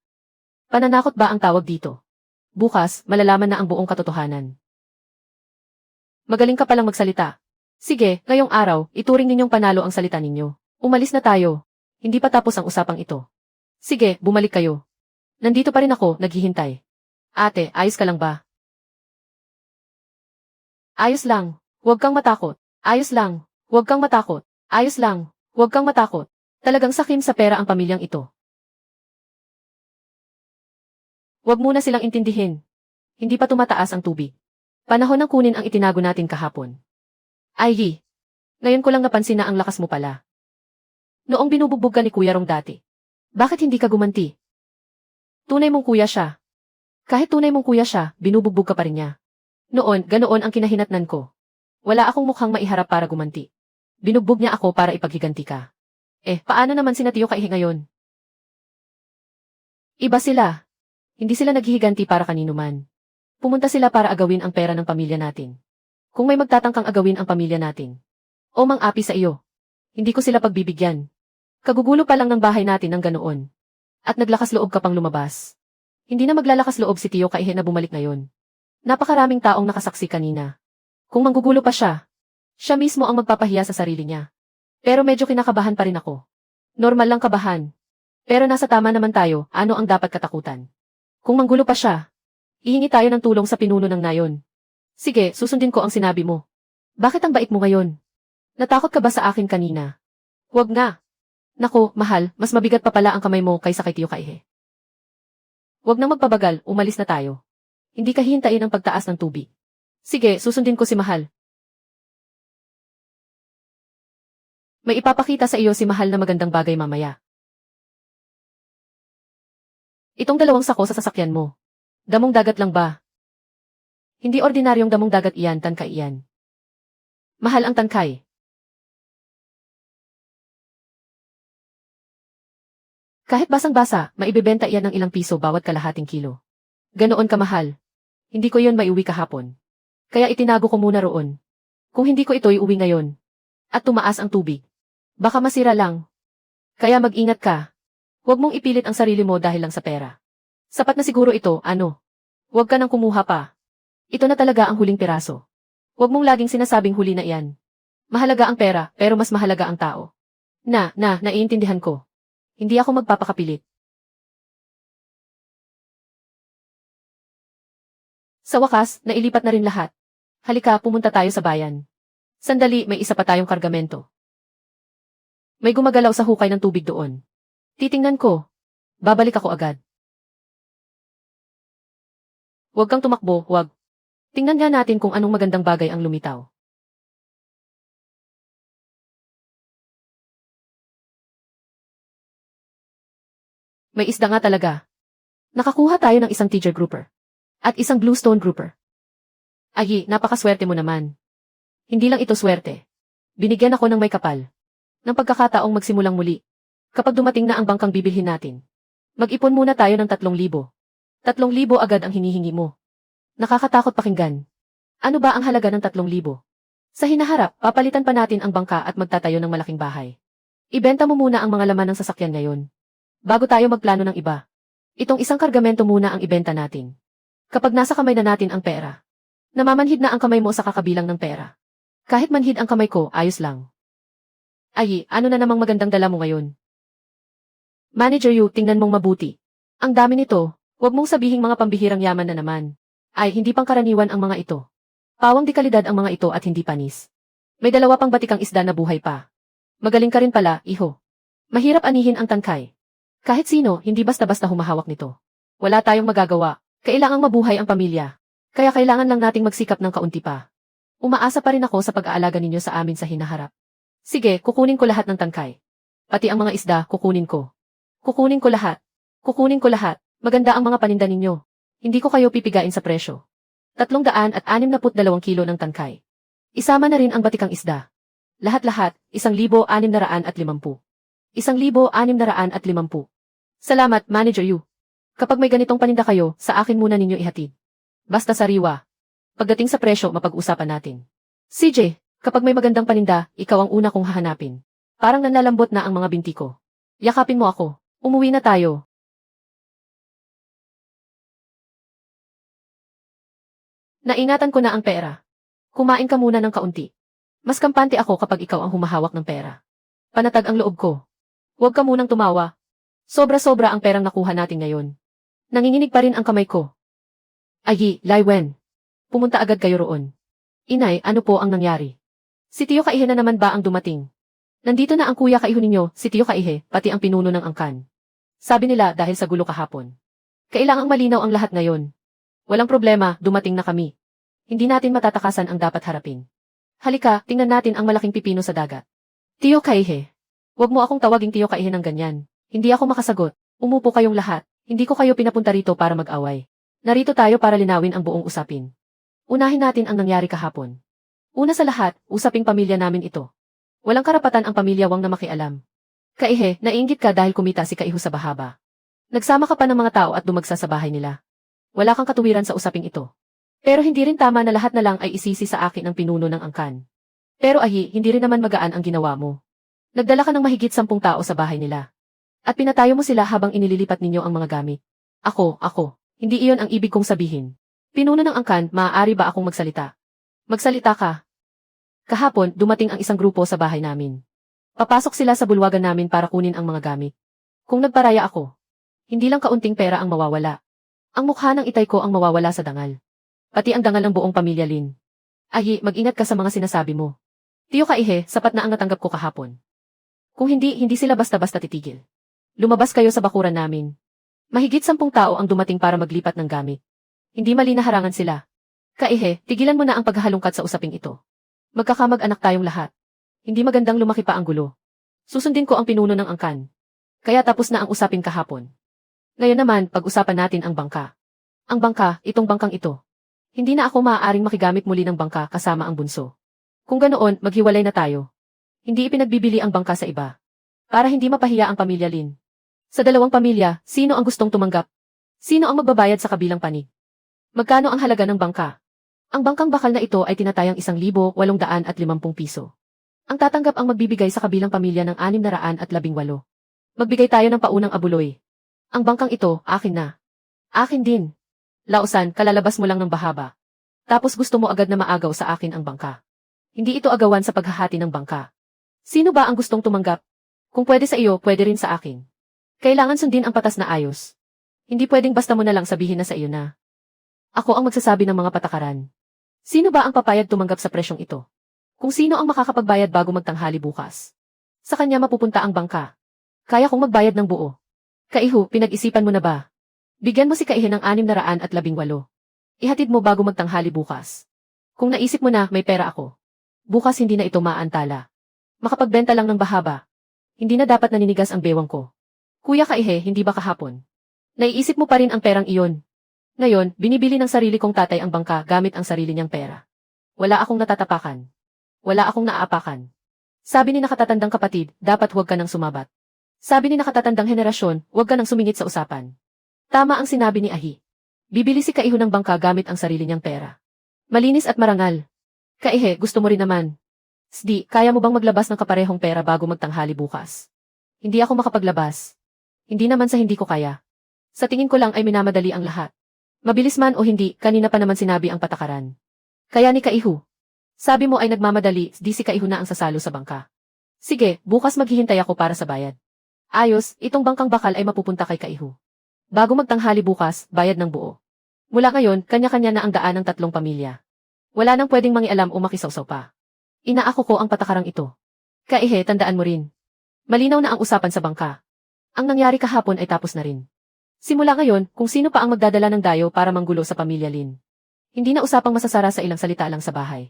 Pananakot ba ang tawag dito? Bukas, malalaman na ang buong katotohanan. Magaling ka palang magsalita. Sige, ngayong araw, ituring ninyong panalo ang salita ninyo. Umalis na tayo. Hindi pa tapos ang usapang ito. Sige, bumalik kayo. Nandito pa rin ako, naghihintay. Ate, ayos ka lang ba? Ayos lang. Huwag kang matakot. Ayos lang. Huwag kang matakot. Ayos lang. Huwag kang matakot. Talagang sakim sa pera ang pamilyang ito. Huwag muna silang intindihin. Hindi pa tumataas ang tubig. Panahon ng kunin ang itinago natin kahapon. Ay, ngayon ko lang napansin na ang lakas mo pala. Noong binubugbog ka ni Kuya Rong dati. Bakit hindi ka gumanti? Tunay mong kuya siya. Kahit tunay mong kuya siya, binubugbog ka pa rin niya. Noon, ganoon ang kinahinatnan ko. Wala akong mukhang maiharap para gumanti. Binugbog niya ako para ipaghiganti ka. Paano naman sina Tiyo Kaihe ngayon? Iba sila. Hindi sila naghihiganti para kanino man. Pumunta sila para agawin ang pera ng pamilya natin. Kung may magtatangkang agawin ang pamilya natin. O mang-api sa iyo. Hindi ko sila pagbibigyan. Kagugulo pa lang ng bahay natin ng ganoon. At naglakas loob ka pang lumabas. Hindi na maglalakas loob si Tiyo Kaihe na bumalik ngayon. Napakaraming taong nakasaksi kanina. Kung manggugulo pa siya, siya mismo ang magpapahiya sa sarili niya. Pero medyo kinakabahan pa rin ako. Normal lang kabahan. Pero nasa tama naman tayo, ano ang dapat katakutan? Kung manggulo pa siya, ihingi tayo ng tulong sa pinuno ng nayon. Sige, susundin ko ang sinabi mo. Bakit ang bait mo ngayon? Natakot ka ba sa akin kanina? Huwag nga. Nako, mahal, mas mabigat pa pala ang kamay mo kaysa kay Tiyo Kaihe. Huwag nang magpabagal, umalis na tayo. Hindi ka hihintayin ang pagtaas ng tubig. Sige, susundin ko si Mahal. May ipapakita sa iyo si Mahal na magandang bagay mamaya. Itong dalawang sako sa sasakyan mo. Damong dagat lang ba? Hindi ordinaryong damong dagat iyan, tangkay iyan. Mahal ang tangkay. Kahit basang-basa, maibebenta iyan ng ilang piso bawat kalahating kilo. Ganoon kamahal. Hindi ko iyon maiuwi kahapon. Kaya itinago ko muna roon. Kung hindi ko ito'y uwi ngayon. At tumaas ang tubig. Baka masira lang. Kaya mag-ingat ka. Huwag mong ipilit ang sarili mo dahil lang sa pera. Sapat na siguro ito, ano? Huwag ka nang kumuha pa. Ito na talaga ang huling piraso. Huwag mong laging sinasabing huli na iyan. Mahalaga ang pera, pero mas mahalaga ang tao. Naiintindihan ko. Hindi ako magpapakapilit. Sa wakas, nailipat na rin lahat. Halika, pumunta tayo sa bayan. Sandali, may isa pa tayong kargamento. May gumagalaw sa hukay ng tubig doon. Titingnan ko. Babalik ako agad. Huwag kang tumakbo, huwag. Tingnan nga natin kung anong magandang bagay ang lumitaw. May isda nga talaga. Nakakuha tayo ng isang teacher grouper. At isang bluestone grouper. Ay, napakaswerte mo naman. Hindi lang ito swerte. Binigyan ako ng may kapal. Ng pagkakataong magsimulang muli. Kapag dumating na ang bangkang bibilhin natin. Mag-ipon muna tayo ng 3,000. 3,000 agad ang hinihingi mo. Nakakatakot pakinggan. Ano ba ang halaga ng 3,000? Sa hinaharap, papalitan pa natin ang bangka at magtatayo ng malaking bahay. Ibenta mo muna ang mga laman ng sasakyan ngayon. Bago tayo magplano ng iba. Itong isang kargamento muna ang ibenta natin. Kapag nasa kamay na natin ang pera. Namamanhid na ang kamay mo sa kakabilang ng pera. Kahit manhid ang kamay ko, ayos lang. Ay, ano na namang magandang dala mo ngayon? Manager Yu, tingnan mong mabuti. Ang dami nito, huwag mong sabihing mga pambihirang yaman na naman. Ay, hindi pangkaraniwan ang mga ito. Pawang di kalidad ang mga ito at hindi panis. May dalawa pang batikang isda na buhay pa. Magaling ka rin pala, iho. Mahirap anihin ang tangkay. Kahit sino, hindi basta-basta humahawak nito. Wala tayong magagawa. Kailangang mabuhay ang pamilya. Kaya kailangan lang nating magsikap ng kaunti pa. Umaasa pa rin ako sa pag-aalaga ninyo sa amin sa hinaharap. Sige, kukunin ko lahat ng tangkay. Pati ang mga isda, kukunin ko. Kukunin ko lahat. Kukunin ko lahat. Maganda ang mga paninda ninyo. Hindi ko kayo pipigain sa presyo. 362 kilo ng tangkay. Isama na rin ang batikang isda. Lahat-lahat, 1,650. 1,650. Salamat, Manager Yu. Kapag may ganitong paninda kayo, sa akin muna ninyo ihatid. Basta sariwa. Pagdating sa presyo, mapag-usapan natin. CJ, kapag may magandang paninda, ikaw ang una kong hahanapin. Parang nanlalambot na ang mga binti ko. Yakapin mo ako. Umuwi na tayo. Naingatan ko na ang pera. Kumain ka muna ng kaunti. Mas kampante ako kapag ikaw ang humahawak ng pera. Panatag ang loob ko. Huwag ka munang tumawa. Sobra-sobra ang perang nakuha natin ngayon. Nanginginig pa rin ang kamay ko. Ayi, Lai Wen. Pumunta agad kayo roon. Inay, ano po ang nangyari? Si Tiyo Kaihe na naman ba ang dumating? Nandito na ang kuya Kaiho ninyo, si Tiyo Kaihe, pati ang pinuno ng angkan. Sabi nila dahil sa gulo kahapon. Kailangang malinaw ang lahat ngayon. Walang problema, dumating na kami. Hindi natin matatakasan ang dapat harapin. Halika, tingnan natin ang malaking pipino sa dagat. Tiyo Kaihe. Huwag mo akong tawaging Tiyo Kaihe ng ganyan. Hindi ako makasagot. Umupo kayong lahat. Hindi ko kayo pinapunta rito para mag-away. Narito tayo para linawin ang buong usapin. Unahin natin ang nangyari kahapon. Una sa lahat, usaping pamilya namin ito. Walang karapatan ang pamilya Wang na makialam. Kaihe, nainggit ka dahil kumita si Kaiho sa bahaba. Nagsama ka pa ng mga tao at dumagsa sa bahay nila. Wala kang katuwiran sa usaping ito. Pero hindi rin tama na lahat na lang ay isisi sa akin ang pinuno ng angkan. Pero ahi, hindi rin naman magaan ang ginawa mo. Nagdala ka ng mahigit 10 tao sa bahay nila. At pinatayo mo sila habang inililipat ninyo ang mga gamit. Ako, hindi iyon ang ibig kong sabihin. Pinuno ng angkan, maaari ba akong magsalita? Magsalita ka. Kahapon, dumating ang isang grupo sa bahay namin. Papasok sila sa bulwagan namin para kunin ang mga gamit. Kung nagparaya ako, hindi lang kaunting pera ang mawawala. Ang mukha ng itay ko ang mawawala sa dangal. Pati ang dangal ng buong pamilya Lin. Ahi, mag-ingat ka sa mga sinasabi mo. Tiyo Kaihe, sapat na ang natanggap ko kahapon. Kung hindi sila basta-basta titigil. Lumabas kayo sa bakuran namin. Mahigit 10 tao ang dumating para maglipat ng gamit. Hindi mali na harangan sila. Kaihe, tigilan mo na ang paghahalungkat sa usaping ito. Magkakamag-anak tayong lahat. Hindi magandang lumaki pa ang gulo. Susundin ko ang pinuno ng angkan. Kaya tapos na ang usapin kahapon. Ngayon naman, pag-usapan natin ang bangka. Ang bangka, itong bangkang ito. Hindi na ako maaaring makigamit muli ng bangka kasama ang bunso. Kung ganoon, maghiwalay na tayo. Hindi ipinagbibili ang bangka sa iba. Para hindi mapahiya ang pamilya Lin. Sa dalawang pamilya, sino ang gustong tumanggap? Sino ang magbabayad sa kabilang panig? Magkano ang halaga ng bangka? Ang bangkang bakal na ito ay tinatayang 1,850 piso. Ang tatanggap ang magbibigay sa kabilang pamilya ng 618. Magbigay tayo ng paunang abuloy. Ang bangkang ito, akin na. Akin din. Lausan, kalalabas mo lang ng bahaba. Tapos gusto mo agad na maagaw sa akin ang bangka. Hindi ito agawan sa paghahati ng bangka. Sino ba ang gustong tumanggap? Kung pwede sa iyo, pwede rin sa akin. Kailangan sundin ang patas na ayos. Hindi pwedeng basta mo na lang sabihin na sa iyo na. Ako ang magsasabi ng mga patakaran. Sino ba ang papayag tumanggap sa presyong ito? Kung sino ang makakapagbayad bago magtanghali bukas? Sa kanya mapupunta ang bangka. Kaya kong magbayad ng buo. Kaiho, pinag-isipan mo na ba? Bigyan mo si Kaihe ng 618. Ihatid mo bago magtanghali bukas. Kung naisip mo na may pera ako. Bukas hindi na ito maaantala. Makapagbenta lang ng bahaba. Hindi na dapat naninigas ang bewang ko. Kuya Kaihe, hindi ba kahapon? Naiisip mo pa rin ang perang iyon. Ngayon, binibili ng sarili kong tatay ang bangka gamit ang sarili niyang pera. Wala akong natatapakan. Wala akong naaapakan. Sabi ni nakatatandang kapatid, dapat huwag ka nang sumabat. Sabi ni nakatatandang henerasyon, huwag ka nang sumingit sa usapan. Tama ang sinabi ni Ahi. Bibili si Kaiho ng bangka gamit ang sarili niyang pera. Malinis at marangal. Kaihe, gusto mo rin naman. Sdi, kaya mo bang maglabas ng kaparehong pera bago magtanghali bukas? Hindi ako makapaglabas. Hindi naman sa hindi ko kaya. Sa tingin ko lang ay minamadali ang lahat. Mabilis man o hindi, kanina pa naman sinabi ang patakaran. Kaya ni Kaihu. Sabi mo ay nagmamadali, di si Kaihu na ang sasalo sa bangka. Sige, bukas maghihintay ako para sa bayad. Ayos, itong bangkang bakal ay mapupunta kay Kaihu. Bago magtanghali bukas, bayad ng buo. Mula ngayon, kanya-kanya na ang daan ng tatlong pamilya. Wala nang pwedeng mangialam o makisawsaw pa. Inaako ko ang patakarang ito. Kaihe, tandaan mo rin. Malinaw na ang usapan sa bangka. Ang nangyari kahapon ay tapos na rin. Simula ngayon, kung sino pa ang magdadala ng dayo para manggulo sa pamilya Lin. Hindi na usapang masasara sa ilang salita lang sa bahay.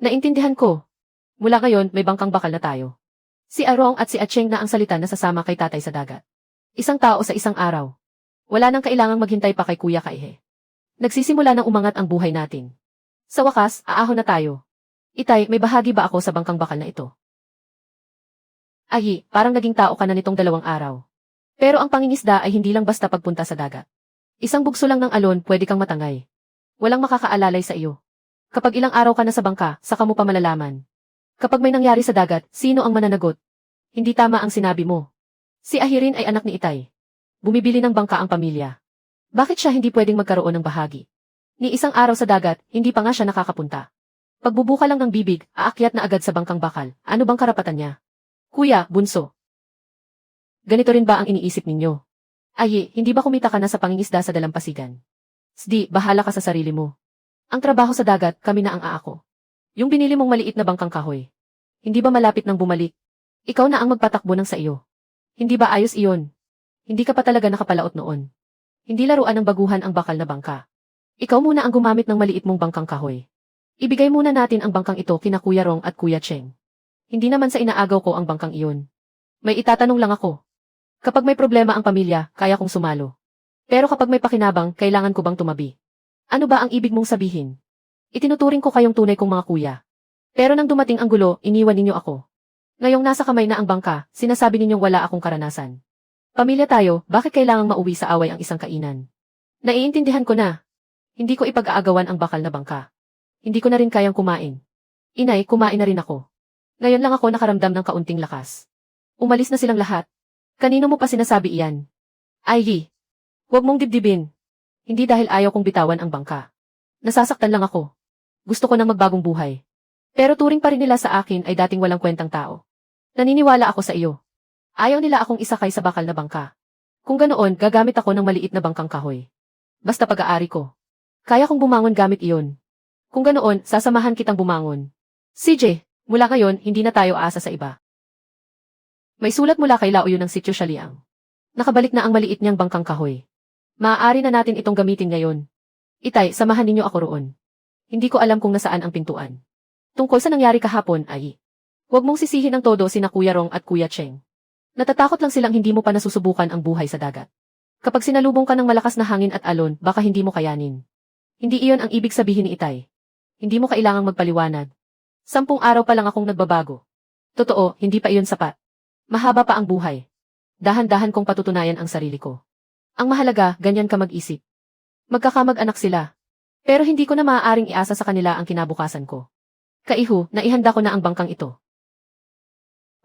Naintindihan ko. Mula ngayon, may bangkang bakal na tayo. Si Arong at si Acheng na ang salita na sasama kay tatay sa dagat. Isang tao sa isang araw. Wala nang kailangang maghintay pa kay Kuya Kaihe. Nagsisimula ng umangat ang buhay natin. Sa wakas, aahon na tayo. Itay, may bahagi ba ako sa bangkang bakal na ito? Ayi, parang naging tao ka na nitong 2 araw. Pero ang pangingisda ay hindi lang basta pagpunta sa dagat. Isang bugso lang ng alon, pwede kang matangay. Walang makakaalalay sa iyo. Kapag ilang araw ka na sa bangka, saka mo pa malalaman. Kapag may nangyari sa dagat, sino ang mananagot? Hindi tama ang sinabi mo. Si Ahirin ay anak ni Itay. Bumibili ng bangka ang pamilya. Bakit siya hindi pwedeng magkaroon ng bahagi? Ni isang araw sa dagat, hindi pa nga siya nakakapunta. Pagbubuka lang ng bibig, aakyat na agad sa bangkang bakal. Ano bang karapatan niya? Kuya, bunso. Ganito rin ba ang iniisip ninyo? Ayi, hindi ba kumita ka na sa pangingisda sa dalampasigan? Sdi, bahala ka sa sarili mo. Ang trabaho sa dagat, kami na ang aako. Yung binili mong maliit na bangkang kahoy. Hindi ba malapit nang bumalik? Ikaw na ang magpatakbo ng sa iyo. Hindi ba ayos iyon? Hindi ka pa talaga nakapalaot noon. Hindi laruan ng baguhan ang bakal na bangka. Ikaw muna ang gumamit ng maliit mong bangkang kahoy. Ibigay muna natin ang bangkang ito kina Kuya Rong at Kuya Cheng. Hindi naman sa inaagaw ko ang bangkang iyon. May itatanong lang ako. Kapag may problema ang pamilya, kaya kong sumalo. Pero kapag may pakinabang, kailangan ko bang tumabi? Ano ba ang ibig mong sabihin? Itinuturing ko kayong tunay kong mga kuya. Pero nang dumating ang gulo, iniwan ninyo ako. Ngayong nasa kamay na ang bangka, sinasabi ninyong wala akong karanasan. Pamilya tayo, bakit kailangang mauwi sa away ang isang kainan? Naiintindihan ko na. Hindi ko ipag-aagawan ang bakal na bangka. Hindi ko na rin kayang kumain. Inay, kumain na rin ako. Ngayon lang ako nakaramdam ng kaunting lakas. Umalis na silang lahat. Kanino mo pa sinasabi iyan? Ivy, huwag mong dibdibin. Hindi dahil ayaw kong bitawan ang bangka. Nasasaktan lang ako. Gusto ko nang magbagong buhay. Pero turing pa rin nila sa akin ay dating walang kwentang tao. Naniniwala ako sa iyo. Ayaw nila akong isakay sa bakal na bangka. Kung ganoon, gagamit ako ng maliit na bangkang kahoy. Basta pag-aari ko. Kaya kong bumangon gamit iyon. Kung ganoon, sasamahan kitang bumangon. CJ, mula ngayon, hindi na tayo asa sa iba. May sulat mula kay Laoyu ng Sitio Shaliang. Nakabalik na ang maliit niyang bangkang kahoy. Maaari na natin itong gamitin ngayon. Itay, samahan ninyo ako roon. Hindi ko alam kung nasaan ang pintuan. Tungkol sa nangyari kahapon ay, huwag mong sisihin ang todo sina Kuya Rong at Kuya Cheng. Natatakot lang silang hindi mo pa nasusubukan ang buhay sa dagat. Kapag sinalubong ka ng malakas na hangin at alon, baka hindi mo kayanin. Hindi iyon ang ibig sabihin ni Itay. Hindi mo kailangang magpaliwanag. 10 araw pa lang akong nagbabago. Totoo, hindi pa iyon sapat. Mahaba pa ang buhay. Dahan-dahan kong patutunayan ang sarili ko. Ang mahalaga, ganyan ka mag-isip. Magkakamag-anak sila. Pero hindi ko na maaaring iasa sa kanila ang kinabukasan ko. Kaihu, naihanda ko na ang bangkang ito.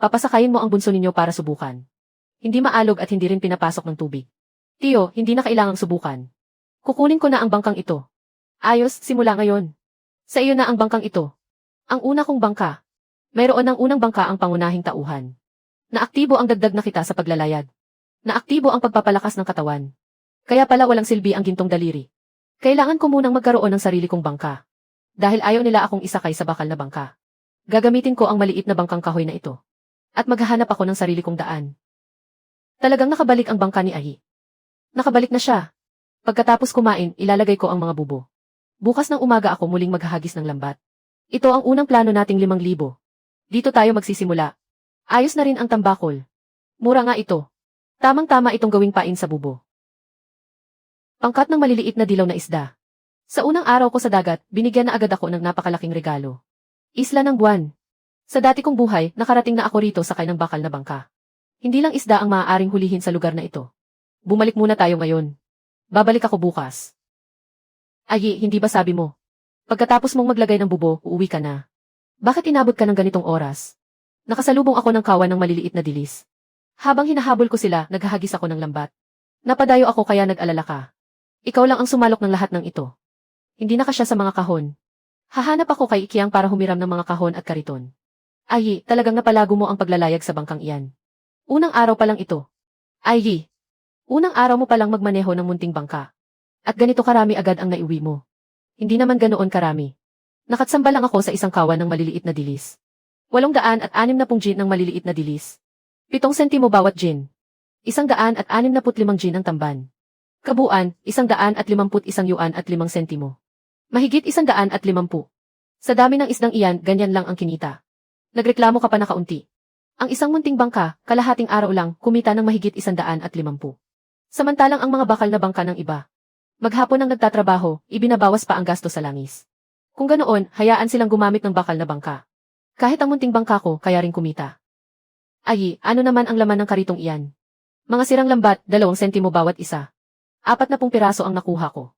Papasakayin mo ang bunso ninyo para subukan. Hindi maalog at hindi rin pinapasok ng tubig. Tiyo, hindi na kailangang subukan. Kukunin ko na ang bangkang ito. Ayos, simula ngayon. Sa iyo na ang bangkang ito. Ang una kong bangka. Mayroon ng unang bangka ang pangunahing tauhan. Naaktibo ang dagdag na kita sa paglalayag. Naaktibo ang pagpapalakas ng katawan. Kaya pala walang silbi ang gintong daliri. Kailangan ko munang magkaroon ng sarili kong bangka. Dahil ayaw nila akong isakay sa bakal na bangka. Gagamitin ko ang maliit na bangkang kahoy na ito. At maghahanap ako ng sarili kong daan. Talagang nakabalik ang bangka ni Ahi. Nakabalik na siya. Pagkatapos kumain, ilalagay ko ang mga bubo. Bukas ng umaga ako muling maghahagis ng lambat. Ito ang unang plano nating 5,000. Dito tayo magsisimula. Ayos na rin ang tambakol. Mura nga ito. Tamang-tama itong gawing pain sa bubo. Pangkat ng maliliit na dilaw na isda. Sa unang araw ko sa dagat, binigyan na agad ako ng napakalaking regalo. Isla ng buwan. Sa dati kong buhay, nakarating na ako rito sakay ng bakal na bangka. Hindi lang isda ang maaaring hulihin sa lugar na ito. Bumalik muna tayo ngayon. Babalik ako bukas. Ayi, hindi ba sabi mo? Pagkatapos mong maglagay ng bubo, uuwi ka na. Bakit inabot ka ng ganitong oras? Nakasalubong ako ng kawan ng maliliit na dilis. Habang hinahabol ko sila, naghahagis ako ng lambat. Napadayo ako kaya nag-alala ka. Ikaw lang ang sumalok ng lahat ng ito. Hindi na kasya sa mga kahon. Hahanap ako kay Ikiang para humiram ng mga kahon at kariton. Ayi, talagang napalago mo ang paglalayag sa bangkang iyan. Unang araw pa lang ito. Ayi, unang araw mo palang magmaneho ng munting bangka. At ganito karami agad ang naiuwi mo. Hindi naman ganoon karami. Nakatsamba lang ako sa isang kawan ng maliliit na dilis. 860 gin ng maliliit na dilis. 7 sentimo bawat gin. 165 gin ang tamban. Kabuuan, 151 yuan at 5 sentimo. Mahigit 150. Sa dami ng isdang iyan, ganyan lang ang kinita. Nagreklamo ka pa na kaunti. Ang isang munting bangka, kalahating araw lang, kumita ng mahigit 150. Samantalang ang mga bakal na bangka ng iba. Maghapon ang nagtatrabaho, ibinabawas pa ang gasto sa langis. Kung ganoon, hayaan silang gumamit ng bakal na bangka. Kahit ang munting bangka ko, kaya rin kumita. Ayi, ano naman ang laman ng karitong iyan? Mga sirang lambat, 2 sentimo bawat isa. 40 piraso ang nakuha ko.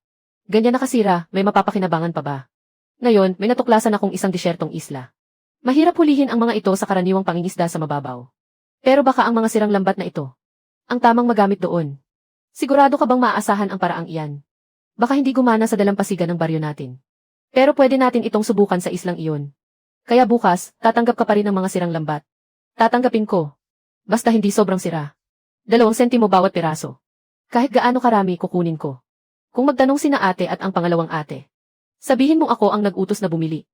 Ganyan nakasira, may mapapakinabangan pa ba? Ngayon, may natuklasan akong isang disyertong isla. Mahirap hulihin ang mga ito sa karaniwang pangingisda sa mababaw. Pero baka ang mga sirang lambat na ito ang tamang magamit doon. Sigurado ka bang maaasahan ang paraang iyan? Baka hindi gumana sa dalampasigan ng baryo natin. Pero pwede natin itong subukan sa islang iyon. Kaya bukas, tatanggap ka pa rin ng mga sirang lambat. Tatanggapin ko. Basta hindi sobrang sira. 2 sentimo bawat piraso. Kahit gaano karami kukunin ko. Kung magtanong sina ate at ang pangalawang ate, sabihin mo ako ang nag-utos na bumili.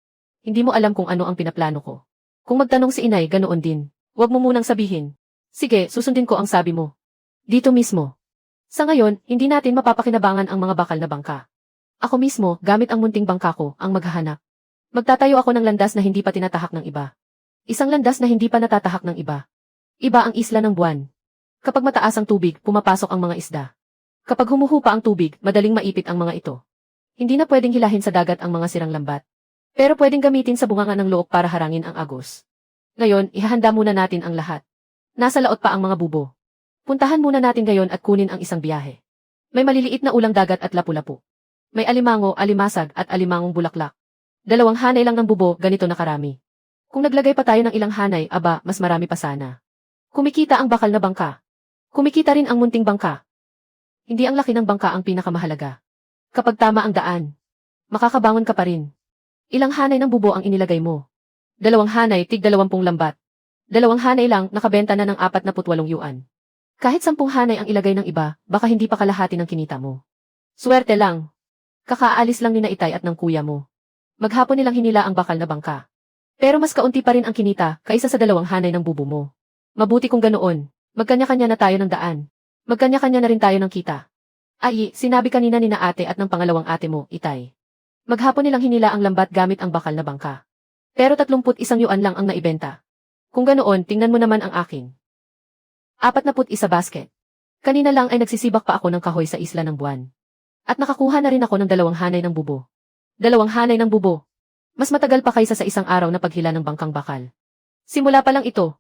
Hindi mo alam kung ano ang pinaplano ko. Kung magtanong si inay, ganoon din. Huwag mo munang sabihin. Sige, susundin ko ang sabi mo. Dito mismo. Sa ngayon, hindi natin mapapakinabangan ang mga bakal na bangka. Ako mismo, gamit ang munting bangka ko, ang maghahanap. Magtatayo ako ng landas na hindi pa tinatahak ng iba. Isang landas na hindi pa natatahak ng iba. Iba ang isla ng buwan. Kapag mataas ang tubig, pumapasok ang mga isda. Kapag humuhupa ang tubig, madaling maipit ang mga ito. Hindi na pwedeng hilahin sa dagat ang mga sirang lambat. Pero pwedeng gamitin sa bunganga ng look para harangin ang agos. Ngayon, ihahanda muna natin ang lahat. Nasa laot pa ang mga bubo. Puntahan muna natin ngayon at kunin ang isang biyahe. May maliliit na ulang dagat at lapu-lapu. May alimango, alimasag at alimangong bulaklak. 2 hanay lang ng bubo, ganito na karami. Kung naglagay pa tayo ng ilang hanay, aba, mas marami pa sana. Kumikita ang bakal na bangka. Kumikita rin ang munting bangka. Hindi ang laki ng bangka ang pinakamahalaga. Kapag tama ang daan, makakabangon ka pa rin. Ilang hanay ng bubo ang inilagay mo? 2 hanay, tig 20 lambat. 2 hanay lang, nakabenta na ng 48 yuan. Kahit 10 hanay ang ilagay ng iba, baka hindi pa kalahati ng kinita mo. Swerte lang. Kakaalis lang ni na itay at ng kuya mo. Maghapon nilang hinila ang bakal na bangka. Pero mas kaunti pa rin ang kinita kaysa sa 2 hanay ng bubo mo. Mabuti kung ganoon. Magkanya-kanya na tayo ng daan. Magkanya-kanya na rin tayo ng kita. Ay, sinabi kanina ni na ate at ng pangalawang ate mo, itay. Maghapon nilang hinila ang lambat gamit ang bakal na bangka. Pero 31 yuan lang ang naibenta. Kung ganoon, tingnan mo naman ang akin. 41 basket. Kanina lang ay nagsisibak pa ako ng kahoy sa isla ng buwan. At nakakuha na rin ako ng 2 hanay ng bubo. 2 hanay ng bubo. Mas matagal pa kaysa sa isang araw na paghila ng bangkang bakal. Simula pa lang ito.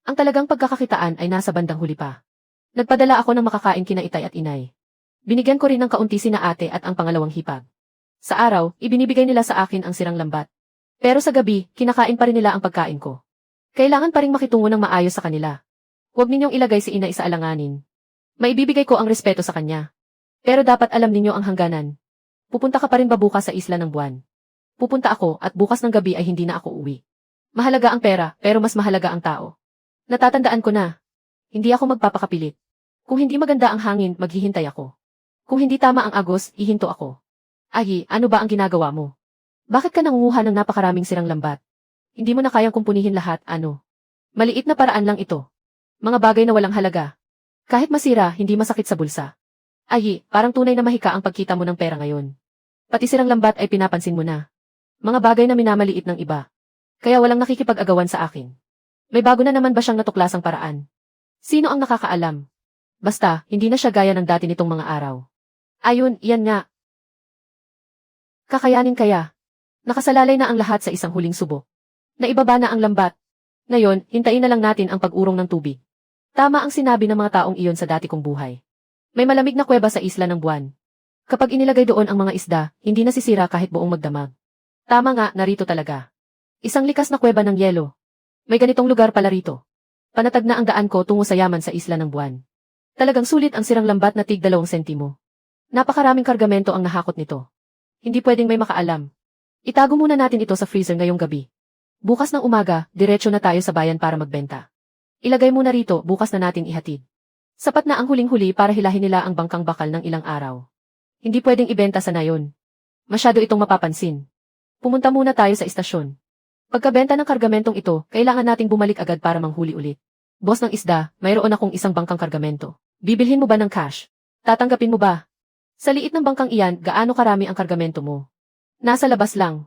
Ang talagang pagkakakitaan ay nasa bandang huli pa. Nagpadala ako ng makakain kina itay at inay. Binigyan ko rin ng kaunti sina ate at ang pangalawang hipag. Sa araw, ibinibigay nila sa akin ang sirang lambat. Pero sa gabi, kinakain pa rin nila ang pagkain ko. Kailangan pa rin makitungo ng maayos sa kanila. Huwag ninyong ilagay si inay sa alanganin. Maibibigay ko ang respeto sa kanya. Pero dapat alam ninyo ang hangganan. Pupunta ka pa rin ba bukas sa isla ng buwan? Pupunta ako at bukas ng gabi ay hindi na ako uwi. Mahalaga ang pera, pero mas mahalaga ang tao. Natatandaan ko na. Hindi ako magpapakapilit. Kung hindi maganda ang hangin, maghihintay ako. Kung hindi tama ang agos, ihinto ako. Agi, ano ba ang ginagawa mo? Bakit ka nangunguha ng napakaraming sirang lambat? Hindi mo na kayang kumpunihin lahat, ano? Maliit na paraan lang ito. Mga bagay na walang halaga. Kahit masira, hindi masakit sa bulsa. Agi, parang tunay na mahika ang pagkita mo ng pera ngayon. Pati sirang lambat ay pinapansin mo na. Mga bagay na minamaliit ng iba. Kaya walang nakikipag-agawan sa akin. May bago na naman ba siyang natuklasang paraan? Sino ang nakakaalam? Basta, hindi na siya gaya ng dati nitong mga araw. Ayun, iyan nga. Kakayanin kaya. Nakasalalay na ang lahat sa isang huling subo. Naibaba na ang lambat. Ngayon, hintayin na lang natin ang pag-urong ng tubig. Tama ang sinabi ng mga taong iyon sa dati kong buhay. May malamig na kuweba sa isla ng buwan. Kapag inilagay doon ang mga isda, hindi nasisira kahit buong magdamag. Tama nga, narito talaga. Isang likas na kuweba ng yelo. May ganitong lugar pala rito. Panatag na ang daan ko tungo sa yaman sa isla ng buwan. Talagang sulit ang sirang lambat na tig 2 sentimo. Napakaraming kargamento ang nahakot nito. Hindi pwedeng may makaalam. Itago muna natin ito sa freezer ngayong gabi. Bukas ng umaga, diretso na tayo sa bayan para magbenta. Ilagay muna rito, bukas na natin ihatid. Sapat na ang huling-huli para hilahin nila ang bangkang bakal ng ilang araw. Hindi pwedeng ibenta sa nayon. Masyado itong mapapansin. Pumunta muna tayo sa istasyon. Pagkabenta ng kargamentong ito, kailangan nating bumalik agad para manghuli ulit. Boss ng isda, mayroon akong isang bangkang kargamento. Bibilhin mo ba ng cash? Tatanggapin mo ba? Sa liit ng bangkang iyan, gaano karami ang kargamento mo? Nasa labas lang.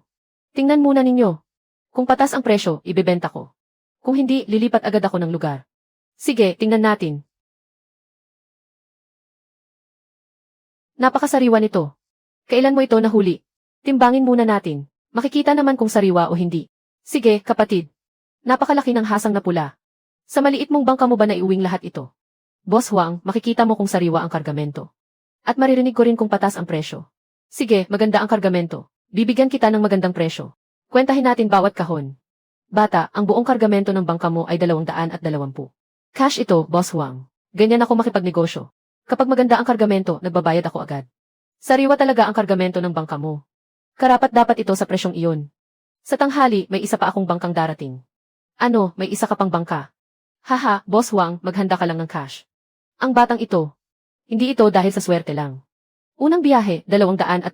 Tingnan muna ninyo. Kung patas ang presyo, ibebenta ko. Kung hindi, lilipat agad ako ng lugar. Sige, tingnan natin. Napakasariwa nito. Kailan mo ito nahuli? Timbangin muna natin. Makikita naman kung sariwa o hindi. Sige, kapatid. Napakalaki ng hasang na pula. Sa maliit mong bangka mo ba naiuwing lahat ito? Boss Huang, makikita mo kung sariwa ang kargamento. At maririnig ko rin kung patas ang presyo. Sige, maganda ang kargamento. Bibigyan kita ng magandang presyo. Kwentahin natin bawat kahon. Bata, ang buong kargamento ng bangka mo ay 220. Cash ito, Boss Huang. Ganyan ako makipagnegosyo. Kapag maganda ang kargamento, nagbabayad ako agad. Sariwa talaga ang kargamento ng bangka mo. Karapat dapat ito sa presyong iyon. Sa tanghali, may isa pa akong bangkang darating. Ano, may isa ka pang bangka? Haha, Boss Huang, maghanda ka lang ng cash. Ang batang ito. Hindi ito dahil sa swerte lang. Unang biyahe, 220.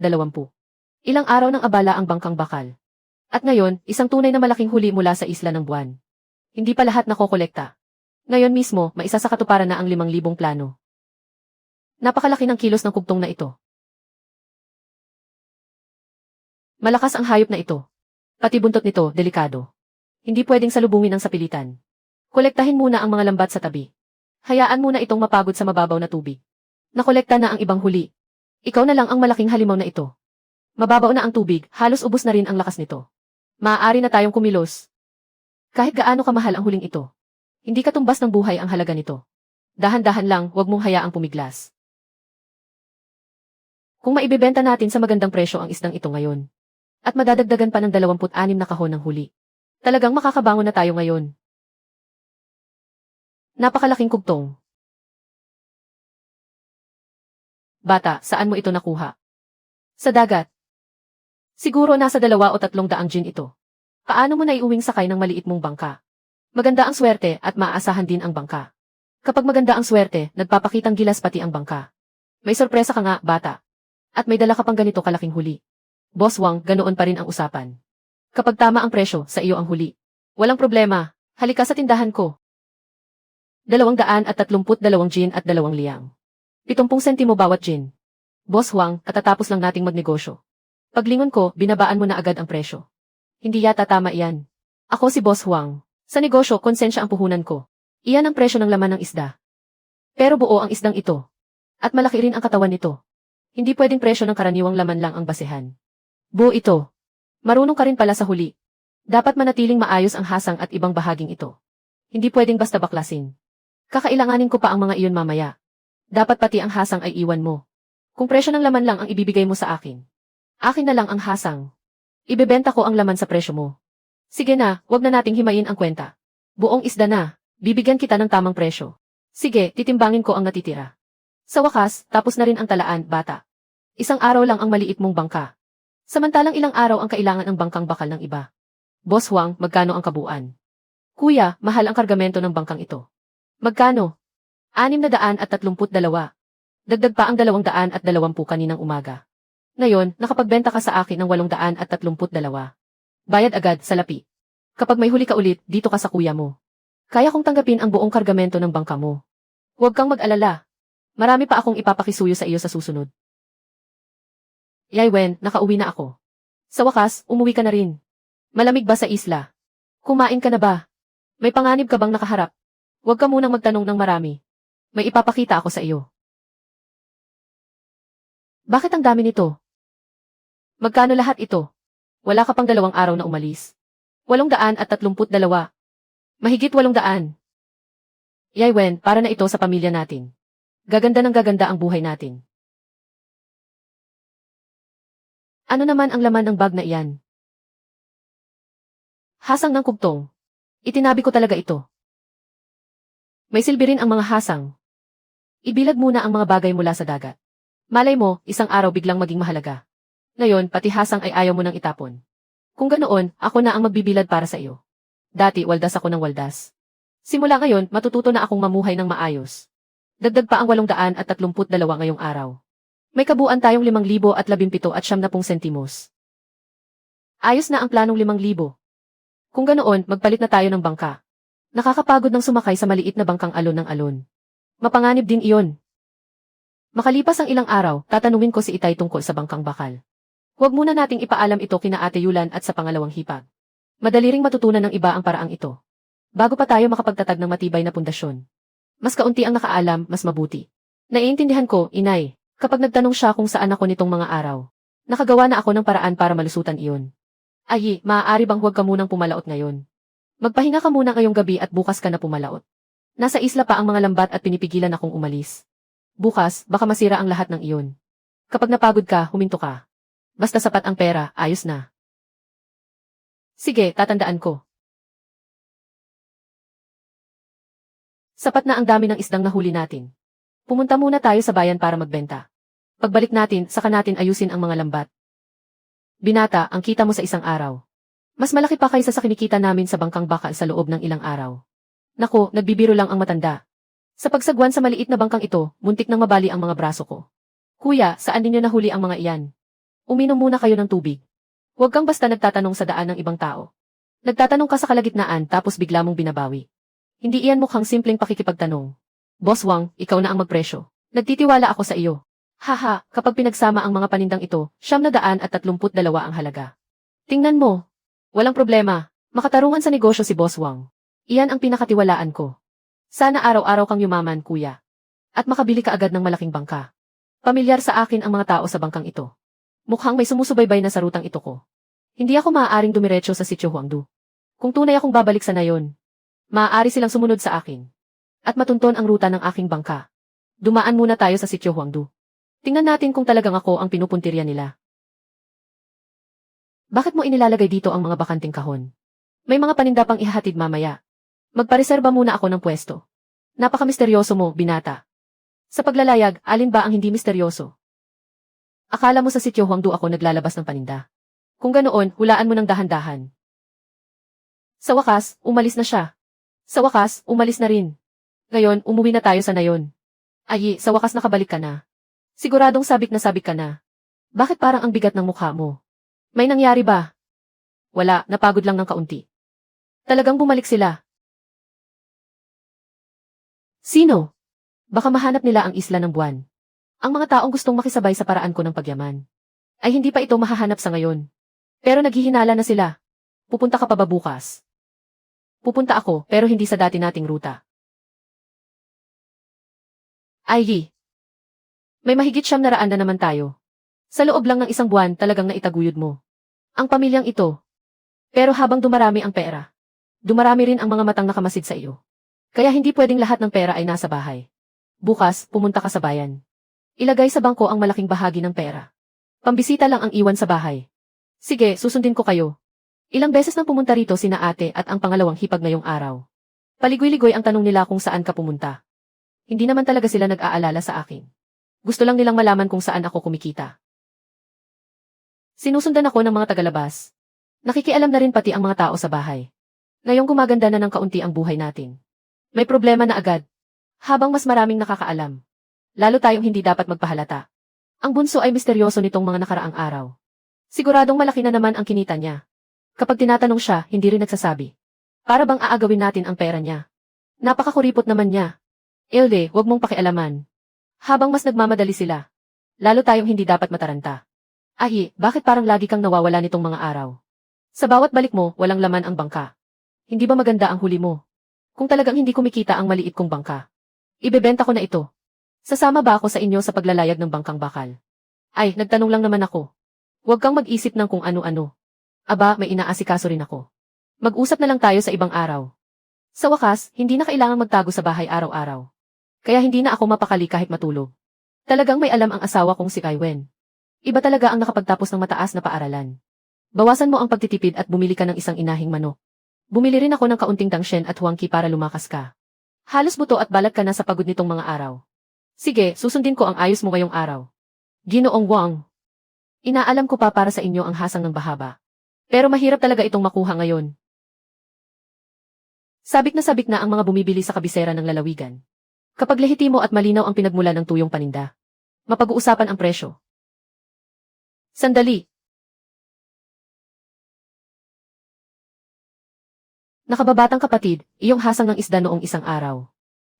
Ilang araw ng abala ang bangkang bakal. At ngayon, isang tunay na malaking huli mula sa isla ng buwan. Hindi pa lahat nakokolekta. Ngayon mismo, maisa sa katuparan na ang 5,000 plano. Napakalaki ng kilos ng kugtong na ito. Malakas ang hayop na ito. Pati buntot nito, delikado. Hindi pwedeng salubungin ang sapilitan. Kolektahin muna ang mga lambat sa tabi. Hayaan muna itong mapagod sa mababaw na tubig. Nakolekta na ang ibang huli. Ikaw na lang ang malaking halimaw na ito. Mababaw na ang tubig, halos ubos na rin ang lakas nito. Maaari na tayong kumilos. Kahit gaano kamahal ang huling ito. Hindi katumbas ng buhay ang halaga nito. Dahan-dahan lang, huwag mong hayaang pumiglas. Kung maibebenta natin sa magandang presyo ang isdang ito ngayon. At madadagdagan pa ng 26 na kahon ng huli. Talagang makakabangon na tayo ngayon. Napakalaking kugtong. Bata, saan mo ito nakuha? Sa dagat. Siguro nasa 2 o 300 gin ito. Paano mo naiuwing sakay ng maliit mong bangka? Maganda ang swerte at maaasahan din ang bangka. Kapag maganda ang swerte, nagpapakitang gilas pati ang bangka. May sorpresa ka nga, bata. At may dala ka pang ganito kalaking huli. Boss Wang, ganoon pa rin ang usapan. Kapag tama ang presyo, sa iyo ang huli. Walang problema. Halika sa tindahan ko. 232 gin at 2 liang. 70 sentimo bawat gin. Boss Huang, katatapos lang nating magnegosyo. Paglingon ko, binabaan mo na agad ang presyo. Hindi yata tama iyan. Ako si Boss Huang. Sa negosyo, konsensya ang puhunan ko. Iyan ang presyo ng laman ng isda. Pero buo ang isdang ito. At malaki rin ang katawan nito. Hindi pwedeng presyo ng karaniwang laman lang ang basehan. Buo ito. Marunong ka rin pala sa huli. Dapat manatiling maayos ang hasang at ibang bahaging ito. Hindi pwedeng basta baklasin. Kakailanganin ko pa ang mga iyon mamaya. Dapat pati ang hasang ay iwan mo. Kung presyo ng laman lang ang ibibigay mo sa akin. Akin na lang ang hasang. Ibebenta ko ang laman sa presyo mo. Sige na, wag na nating himayin ang kwenta. Buong isda na, bibigyan kita ng tamang presyo. Sige, titimbangin ko ang natitira. Sa wakas, tapos na rin ang talaan, bata. Isang araw lang ang maliit mong bangka. Samantalang ilang araw ang kailangan ng bangkang bakal ng iba. Boss Huang, magkano ang kabuuan? Kuya, mahal ang kargamento ng bangkang ito. Magkano? 632. Dagdag pa ang 220 kaninang umaga. Ngayon, nakapagbenta ka sa akin ng 832. Bayad agad sa lapi. Kapag may huli ka ulit, dito ka sa kuya mo. Kaya kong tanggapin ang buong kargamento ng bangka mo. Huwag kang mag-alala. Marami pa akong ipapakisuyo sa iyo sa susunod. Yai Wen, nakauwi na ako. Sa wakas, umuwi ka na rin. Malamig ba sa isla? Kumain ka na ba? May panganib ka bang nakaharap? Huwag ka munang magtanong ng marami. May ipapakita ako sa iyo. Bakit ang dami nito? Magkano lahat ito? Wala ka pang 2 araw na umalis. 832. Mahigit 800. Yai Wen, para na ito sa pamilya natin. Gaganda ng gaganda ang buhay natin. Ano naman ang laman ng bag na iyan? Hasang ng kugtong. Itinabi ko talaga ito. May silbi rin ang mga hasang. Ibilad muna ang mga bagay mula sa dagat. Malay mo, isang araw biglang maging mahalaga. Ngayon, pati hasang ay ayaw mo nang itapon. Kung ganoon, ako na ang magbibilad para sa iyo. Dati, waldas ako ng waldas. Simula ngayon, matututo na akong mamuhay ng maayos. Dagdag pa ang 832 ngayong araw. May kabuuan tayong 5,017 at 70 sentimos. Ayos na ang planong 5,000. Kung ganoon, magpalit na tayo ng bangka. Nakakapagod ng sumakay sa maliit na bangkang alon ng alon. Mapanganib din iyon. Makalipas ang ilang araw, tatanungin ko si Itay tungkol sa bangkang bakal. Huwag muna nating ipaalam ito kina Ate Yulan at sa pangalawang hipag. Madali ring matutunan ng iba ang paraang ito. Bago pa tayo makapagtatag ng matibay na pundasyon. Mas kaunti ang nakaalam, mas mabuti. Naiintindihan ko, Inay, kapag nagtanong siya kung saan ako nitong mga araw. Nakagawa na ako ng paraan para malusutan iyon. Ay, maaari bang huwag ka munang pumalaot ngayon? Magpahinga ka muna ngayong gabi at bukas ka na pumalaot. Nasa isla pa ang mga lambat at pinipigilan akong umalis. Bukas, baka masira ang lahat ng iyon. Kapag napagod ka, huminto ka. Basta sapat ang pera, ayos na. Sige, tatandaan ko. Sapat na ang dami ng isdang nahuli natin. Pumunta muna tayo sa bayan para magbenta. Pagbalik natin, saka natin ayusin ang mga lambat. Binata, ang kita mo sa isang araw. Mas malaki pa kaysa sa kinikita namin sa bangkang bakal sa loob ng ilang araw. Naku, nagbibiro lang ang matanda. Sa pagsagwan sa maliit na bangkang ito, muntik nang mabali ang mga braso ko. Kuya, saan ninyo nahuli ang mga iyan? Uminom muna kayo ng tubig. Huwag kang basta nagtatanong sa daan ng ibang tao. Nagtatanong ka sa kalagitnaan tapos bigla mong binabawi. Hindi iyan mukhang simpleng pakikipagtanong. Boss Wang, ikaw na ang magpresyo. Nagtitiwala ako sa iyo. Haha, kapag pinagsama ang mga panindang ito, 732 ang halaga. Tingnan mo. Walang problema. Makatarungan sa negosyo si Boss Wang. Iyan ang pinakatiwalaan ko. Sana araw-araw kang yumaman, kuya. At makabili ka agad ng malaking bangka. Pamilyar sa akin ang mga tao sa bangkang ito. Mukhang may sumusubaybay na sa rutang ito ko. Hindi ako maaaring dumiretso sa sitio Huangdu. Kung tunay akong babalik sa nayon, maaari silang sumunod sa akin. At matunton ang ruta ng aking bangka. Dumaan muna tayo sa sitio Huangdu. Tingnan natin kung talagang ako ang pinupuntirya nila. Bakit mo inilalagay dito ang mga bakanting kahon? May mga paninda pang ihahatid mamaya. Magpareserba muna ako ng pwesto. Napaka-misteryoso mo, binata. Sa paglalayag, alin ba ang hindi misteryoso? Akala mo sa sitio Huangdu ako naglalabas ng paninda. Kung ganoon, hulaan mo ng dahan-dahan. Sa wakas, umalis na siya. Sa wakas, umalis na rin. Ngayon, umuwi na tayo sa nayon. Ay, sa wakas nakabalik ka na. Siguradong sabik na sabik ka na. Bakit parang ang bigat ng mukha mo? May nangyari ba? Wala, napagod lang ng kaunti. Talagang bumalik sila. Sino? Baka mahanap nila ang isla ng buwan. Ang mga taong gustong makisabay sa paraan ko ng pagyaman. Ay hindi pa ito mahahanap sa ngayon. Pero naghihinala na sila. Pupunta ka pa ba bukas? Pupunta ako, pero hindi sa dati nating ruta. Ay, may mahigit 700 na naman tayo. Sa loob lang ng isang buwan talagang naitaguyod mo. Ang pamilyang ito. Pero habang dumarami ang pera, dumarami rin ang mga matang nakamasid sa iyo. Kaya hindi pwedeng lahat ng pera ay nasa bahay. Bukas, pumunta ka sa bayan. Ilagay sa bangko ang malaking bahagi ng pera. Pambisita lang ang iwan sa bahay. Sige, susundin ko kayo. Ilang beses nang pumunta rito sina ate at ang pangalawang hipag ngayong araw. Paligoy-ligoy ang tanong nila kung saan ka pumunta. Hindi naman talaga sila nag-aalala sa akin. Gusto lang nilang malaman kung saan ako kumikita. Sinusundan ako ng mga tagalabas. Nakikialam na rin pati ang mga tao sa bahay. Ngayong gumaganda na ng kaunti ang buhay natin. May problema na agad. Habang mas maraming nakakaalam. Lalo tayong hindi dapat magpahalata. Ang bunso ay misteryoso nitong mga nakaraang araw. Siguradong malaki na naman ang kinita niya. Kapag tinatanong siya, hindi rin nagsasabi. Para bang aagawin natin ang pera niya. Napakakuripot naman niya. Ilde, wag mong pakialaman. Habang mas nagmamadali sila. Lalo tayong hindi dapat mataranta. Ahi, bakit parang lagi kang nawawala nitong mga araw? Sa bawat balik mo, walang laman ang bangka. Hindi ba maganda ang huli mo? Kung talagang hindi kumikita ang maliit kong bangka. Ibebenta ko na ito. Sasama ba ako sa inyo sa paglalayag ng bangkang bakal? Ay, nagtanong lang naman ako. Huwag kang mag-isip ng kung ano-ano. Aba, may inaasikaso rin ako. Mag-usap na lang tayo sa ibang araw. Sa wakas, hindi na kailangang magtago sa bahay araw-araw. Kaya hindi na ako mapakali kahit matulog. Talagang may alam ang asawa kong si Kaiwen. Iba talaga ang nakapagtapos ng mataas na paaralan. Bawasan mo ang pagtitipid at bumili ka ng isang inahing manok. Bumili rin ako ng kaunting tangshen at huangki para lumakas ka. Halos buto at balat ka na sa pagod nitong mga araw. Sige, susundin ko ang ayos mo ngayong araw. Ginoong Wang. Inaalam ko pa para sa inyo ang hasang ng bahaba. Pero mahirap talaga itong makuha ngayon. Sabik na ang mga bumibili sa kabisera ng lalawigan. Kapag lehitimo at malinaw ang pinagmula ng tuyong paninda, mapag-uusapan ang presyo. Sandali. Nakababatang kapatid, iyong hasang ng isda noong isang araw.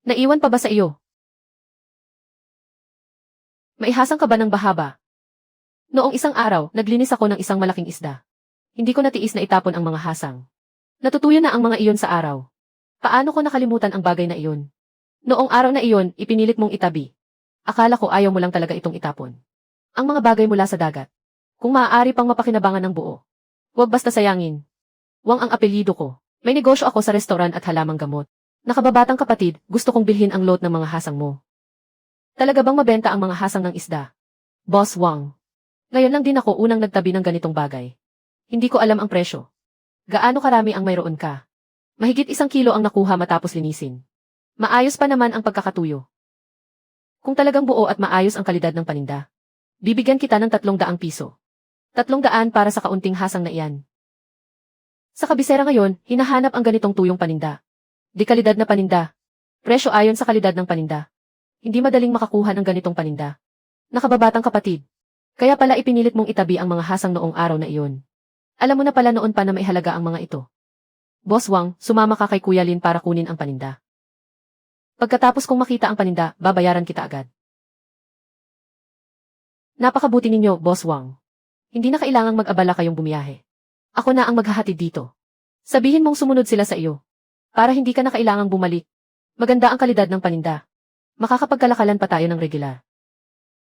Naiwan pa ba sa iyo? Maihasang ka ba ng bahaba? Noong isang araw, naglinis ako ng isang malaking isda. Hindi ko natiis na itapon ang mga hasang. Natutuyo na ang mga iyon sa araw. Paano ko nakalimutan ang bagay na iyon? Noong araw na iyon, ipinilit mong itabi. Akala ko ayaw mo lang talaga itong itapon. Ang mga bagay mula sa dagat. Kung maaari pang mapakinabangan ng buo. Huwag basta sayangin. Wang ang apelyido ko. May negosyo ako sa restoran at halamang gamot. Nakababatang kapatid, gusto kong bilhin ang lot ng mga hasang mo. Talaga bang mabenta ang mga hasang ng isda? Boss Wang. Ngayon lang din ako unang nagtabi ng ganitong bagay. Hindi ko alam ang presyo. Gaano karami ang mayroon ka? Mahigit 1 kilo ang nakuha matapos linisin. Maayos pa naman ang pagkakatuyo. Kung talagang buo at maayos ang kalidad ng paninda, bibigyan kita ng 300 piso. 300 para sa kaunting hasang na iyan. Sa kabisera ngayon, hinahanap ang ganitong tuyong paninda. Di kalidad na paninda. Presyo ayon sa kalidad ng paninda. Hindi madaling makakuha ng ganitong paninda. Nakababatang kapatid. Kaya pala ipinilit mong itabi ang mga hasang noong araw na iyon. Alam mo na pala noon pa na may halaga ang mga ito. Boss Wang, sumama ka kay Kuya Lin para kunin ang paninda. Pagkatapos kong makita ang paninda, babayaran kita agad. Napakabuti ninyo, Boss Wang. Hindi na kailangang mag-abala kayong bumiyahe. Ako na ang maghahatid dito. Sabihin mong sumunod sila sa iyo. Para hindi ka na kailangang bumalik. Maganda ang kalidad ng paninda. Makakapagkalakalan pa tayo ng regular.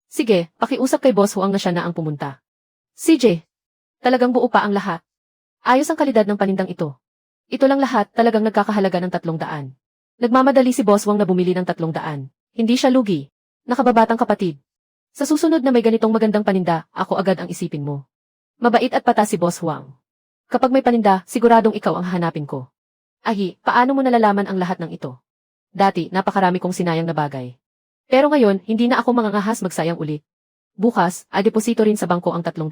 Sige, pakiusap kay Boss Wang na siya na ang pumunta. CJ, talagang buo pa ang lahat. Ayos ang kalidad ng panindang ito. Ito lang lahat talagang nagkakahalaga ng 300. Nagmamadali si Boss Wang na bumili ng 300. Hindi siya lugi. Nakababatang kapatid. Sa susunod na may ganitong magandang paninda, ako agad ang isipin mo. Mabait at pata si Boss Wang. Kapag may paninda, siguradong ikaw ang hahanapin ko. Ahi, paano mo nalalaman ang lahat ng ito? Dati, napakarami kong sinayang na bagay. Pero ngayon, hindi na ako mangangahas magsayang ulit. Bukas, deposito rin sa bangko ang 300.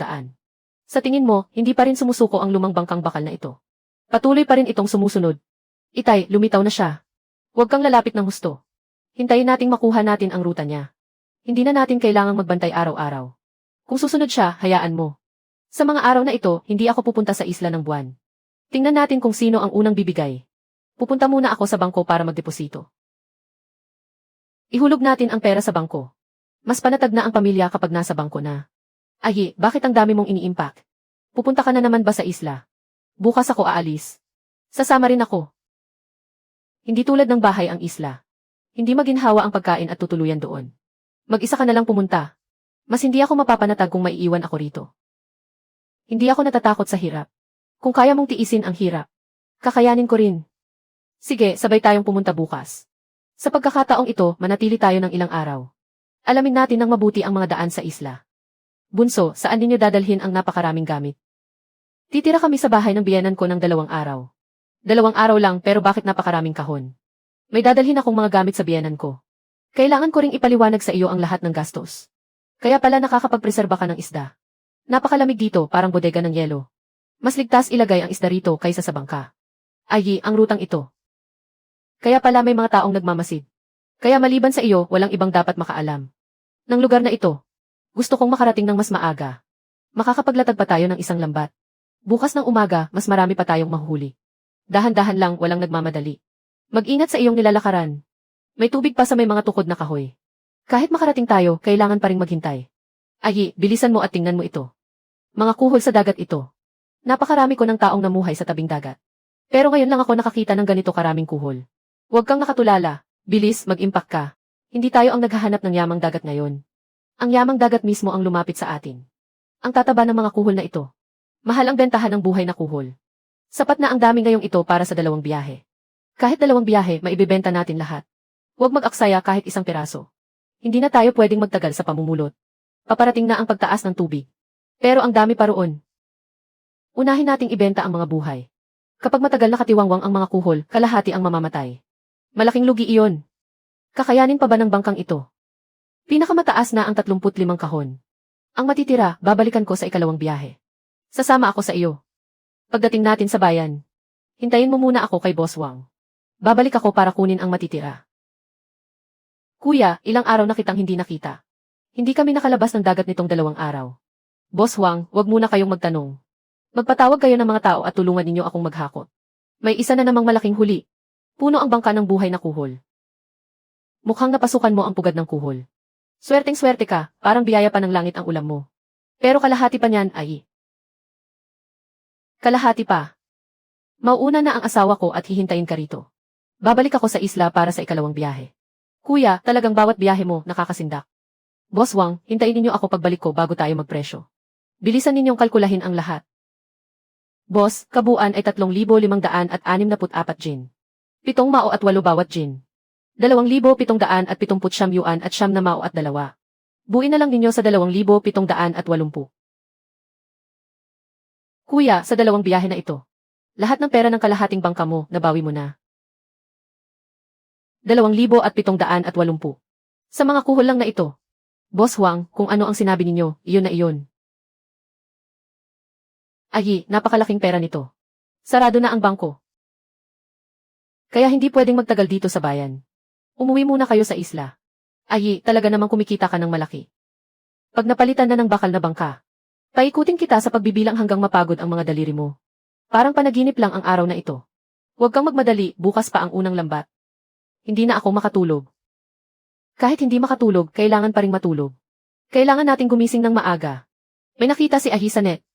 Sa tingin mo, hindi pa rin sumusuko ang lumang bangkang bakal na ito. Patuloy pa rin itong sumusunod. Itay, lumitaw na siya. Huwag kang lalapit ng husto. Hintayin nating makuha natin ang ruta niya. Hindi na natin kailangang magbantay araw-araw. Kung susunod siya, hayaan mo. Sa mga araw na ito, hindi ako pupunta sa isla ng buwan. Tingnan natin kung sino ang unang bibigay. Pupunta muna ako sa bangko para magdeposito. Ihulog natin ang pera sa bangko. Mas panatag na ang pamilya kapag nasa bangko na. Ahi, bakit ang dami mong ini-impact? Pupunta ka na naman ba sa isla? Bukas ako aalis. Sasama rin ako. Hindi tulad ng bahay ang isla. Hindi maginhawa ang pagkain at tutuluyan doon. Mag-isa ka na lang pumunta. Mas hindi ako mapapanatag kung maiiwan ako rito. Hindi ako natatakot sa hirap. Kung kaya mong tiisin ang hirap, kakayanin ko rin. Sige, sabay tayong pumunta bukas. Sa pagkakataong ito, manatili tayo ng ilang araw. Alamin natin ng mabuti ang mga daan sa isla. Bunso, saan ninyo dadalhin ang napakaraming gamit? Titira kami sa bahay ng biyenan ko ng 2 araw. 2 araw lang pero bakit napakaraming kahon? May dadalhin akong mga gamit sa biyenan ko. Kailangan ko ring ipaliwanag sa iyo ang lahat ng gastos. Kaya pala nakakapagpreserba ka ng isda. Napakalamig dito, parang bodega ng yelo. Mas ligtas ilagay ang isda rito kaysa sa bangka. Ayi, ang rutang ito. Kaya pala may mga taong nagmamasid. Kaya maliban sa iyo, walang ibang dapat makaalam. Ng lugar na ito, gusto kong makarating ng mas maaga. Makakapaglatag pa tayo ng isang lambat. Bukas ng umaga, mas marami pa tayong mahuhuli. Dahan-dahan lang, walang nagmamadali. Mag-ingat sa iyong nilalakaran. May tubig pa sa may mga tukod na kahoy. Kahit makarating tayo, kailangan pa ring maghintay. Ayi, bilisan mo at tingnan mo ito. Mga kuhol sa dagat ito. Napakarami ko ng taong namuhay sa tabing dagat. Pero ngayon lang ako nakakita ng ganito karaming kuhol. Huwag kang nakatulala. Bilis, mag-impact ka. Hindi tayo ang naghahanap ng yamang dagat ngayon. Ang yamang dagat mismo ang lumapit sa atin. Ang tataba ng mga kuhol na ito. Mahal ang bentahan ng buhay na kuhol. Sapat na ang dami ngayong ito para sa 2 biyahe. Kahit 2 biyahe, maibibenta natin lahat. Huwag mag-aksaya kahit 1 piraso. Hindi na tayo pwedeng magtagal sa pamumulot. Paparating na ang pagtaas ng tubig. Pero ang dami pa roon. Unahin nating ibenta ang mga buhay. Kapag matagal nakatiwangwang ang mga kuhol, kalahati ang mamamatay. Malaking lugi iyon. Kakayanin pa ba ng bangkang ito? Pinakamataas na ang 35 kahon. Ang matitira, babalikan ko sa ikalawang biyahe. Sasama ako sa iyo. Pagdating natin sa bayan, hintayin mo muna ako kay Boss Wang. Babalik ako para kunin ang matitira. Kuya, ilang araw na kitang hindi nakita. Hindi kami nakalabas ng dagat nitong 2 araw. Boss Wang, wag muna kayong magtanong. Magpatawag kayo ng mga tao at tulungan ninyo akong maghakot. May isa na namang malaking huli. Puno ang bangka ng buhay na kuhol. Mukhang napasukan mo ang pugad ng kuhol. Swerteng-swerte ka, parang biyaya pa ng langit ang ulam mo. Pero kalahati pa niyan ay... Kalahati pa. Mauuna na ang asawa ko at hihintayin ka rito. Babalik ako sa isla para sa ikalawang biyahe. Kuya, talagang bawat biyahe mo nakakasindak. Boss Wang, hintayin ninyo ako pagbalik ko bago tayo magpresyo. Bilisan ninyong kalkulahin ang lahat. Boss, kabuuan ay 3,564 gin. 7 mao at 8 bawat gin. 2,770 yuan at 9 na mao at 2. Buuin na lang ninyo sa 2,780. Kuya, sa 2 biyahe na ito. Lahat ng pera ng kalahating bangka mo, nabawi mo na. 2,780. Sa mga kuhol lang na ito. Boss Wang, kung ano ang sinabi ninyo, iyon na iyon. Ay, napakalaking pera nito. Sarado na ang bangko. Kaya hindi pwedeng magtagal dito sa bayan. Umuwi muna kayo sa isla. Ay, talaga namang kumikita ka ng malaki. Pag napalitan na ng bakal na bangka, paikutin kita sa pagbibilang hanggang mapagod ang mga daliri mo. Parang panaginip lang ang araw na ito. Huwag kang magmadali, bukas pa ang unang lambat. Hindi na ako makatulog. Kahit hindi makatulog, kailangan pa ring matulog. Kailangan nating gumising ng maaga. May nakita si Ahisanet.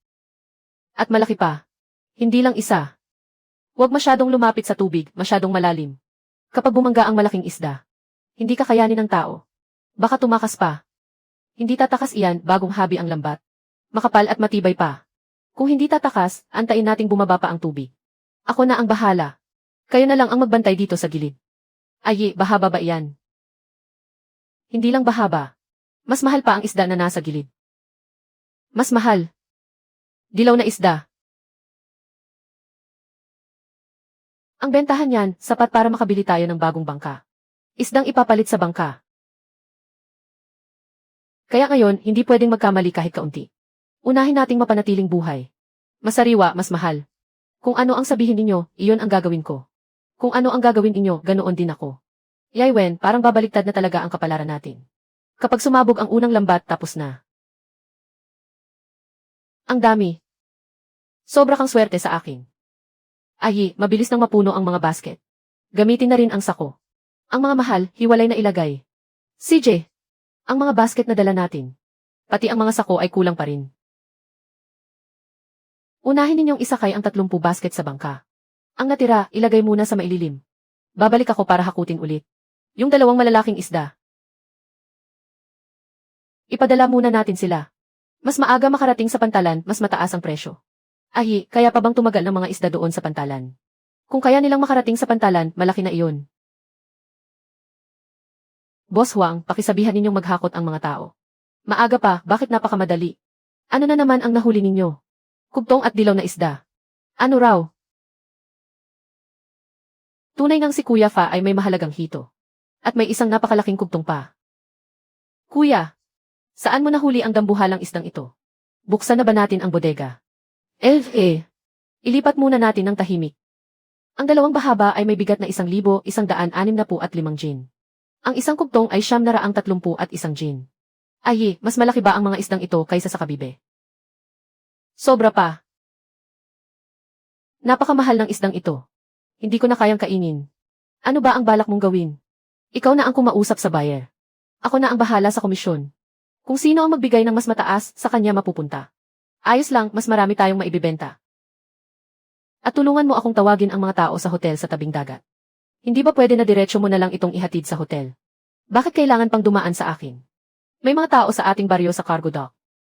At malaki pa. Hindi lang isa. Huwag masyadong lumapit sa tubig, masyadong malalim. Kapag bumangga ang malaking isda, hindi kakayanin ng tao. Baka tumakas pa. Hindi tatakas iyan, bagong habi ang lambat. Makapal at matibay pa. Kung hindi tatakas, antayin nating bumaba pa ang tubig. Ako na ang bahala. Kayo na lang ang magbantay dito sa gilid. Ay, bahaba ba iyan? Hindi lang bahaba. Mas mahal pa ang isda na nasa gilid. Mas mahal. Dilaw na isda. Ang bentahan niyan, sapat para makabili tayo ng bagong bangka. Isdang ipapalit sa bangka. Kaya ngayon, hindi pwedeng magkamali kahit kaunti. Unahin nating mapanatiling buhay. Masariwa, mas mahal. Kung ano ang sabihin ninyo, iyon ang gagawin ko. Kung ano ang gagawin ninyo, ganoon din ako. Yaywen, parang babaliktad na talaga ang kapalaran natin. Kapag sumabog ang unang lambat, tapos na. Ang dami. Sobra kang swerte sa akin. Ay, mabilis nang mapuno ang mga basket. Gamitin na rin ang sako. Ang mga mahal, hiwalay na ilagay. CJ, ang mga basket na dala natin. Pati ang mga sako ay kulang pa rin. Unahin ninyong isakay ang 30 basket sa bangka. Ang natira, ilagay muna sa maililim. Babalik ako para hakutin ulit. Yung 2 malalaking isda. Ipadala muna natin sila. Mas maaga makarating sa pantalan, mas mataas ang presyo. Ay, kaya pa bang tumagal ng mga isda doon sa pantalan? Kung kaya nilang makarating sa pantalan, malaki na iyon. Boss Wang, pakisabihan ninyong maghakot ang mga tao. Maaga pa, bakit napakamadali? Ano na naman ang nahuli ninyo? Kugtong at dilaw na isda. Ano raw? Tunay ngang si Kuya Fa ay may mahalagang hito. At may isang napakalaking kugtong pa. Kuya, saan mo nahuli ang dambuhalang isdang ito? Buksan na ba natin ang bodega? Ilipat muna natin ng tahimik. Ang 2 bahaba ay may bigat na 1,165 gin. Ang isang kugtong ay 931 gin. Ay, mas malaki ba ang mga isdang ito kaysa sa kabibe? Sobra pa. Napakamahal ng isdang ito. Hindi ko na kayang kainin. Ano ba ang balak mong gawin? Ikaw na ang kumausap sa buyer. Ako na ang bahala sa komisyon. Kung sino ang magbigay ng mas mataas, sa kanya mapupunta. Ayos lang, mas marami tayong maibibenta. At tulungan mo akong tawagin ang mga tao sa hotel sa tabing dagat. Hindi ba pwede na diretsyo mo na lang itong ihatid sa hotel? Bakit kailangan pang dumaan sa akin? May mga tao sa ating baryo sa cargo dock.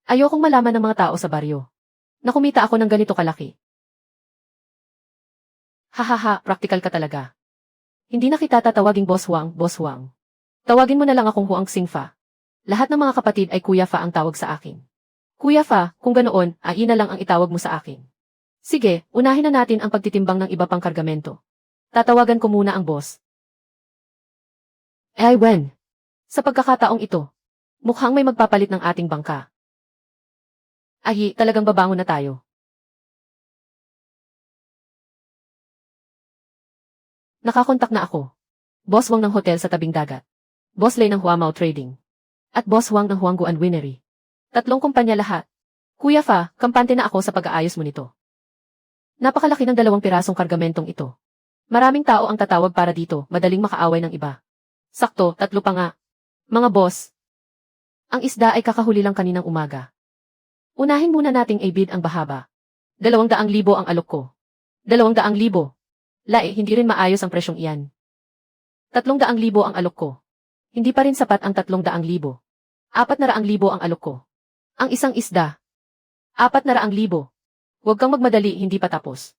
Ayokong malaman ng mga tao sa baryo na kumita ako ng ganito kalaki. Hahaha, praktikal ka talaga. Hindi na kita tatawaging Boss Wang, Boss Wang. Tawagin mo na lang akong Huang Xingfa. Lahat ng mga kapatid ay Kuya Fa ang tawag sa akin. Kuya Fa, kung ganoon, ay na lang ang itawag mo sa akin. Sige, unahin na natin ang pagtitimbang ng iba pang kargamento. Tatawagan ko muna ang boss. Ay Wen. Sa pagkakataong ito, mukhang may magpapalit ng ating bangka. Ay, talagang babangon na tayo. Nakakontak na ako. Boss Wang ng hotel sa tabing dagat. Boss Lay ng Huamao Trading. At Boss Wang ng Huangguan Winery. Tatlong kumpanya lahat. Kuya Fa, kampante na ako sa pag-aayos mo nito. Napakalaki ng 2 pirasong kargamentong ito. Maraming tao ang tatawag para dito, madaling makaaway ng iba. Sakto, 3 pa nga. Mga boss. Ang isda ay kakahuli lang kaninang umaga. Unahin muna nating i-bid ang bahaba. 200,000 ang alok ko. 200,000. Lae, hindi rin maayos ang presyong iyan. 300,000 ang alok ko. Hindi pa rin sapat ang 300,000. 400,000 ang alok ko. Ang isang isda. 400,000. Huwag kang magmadali, hindi pa tapos.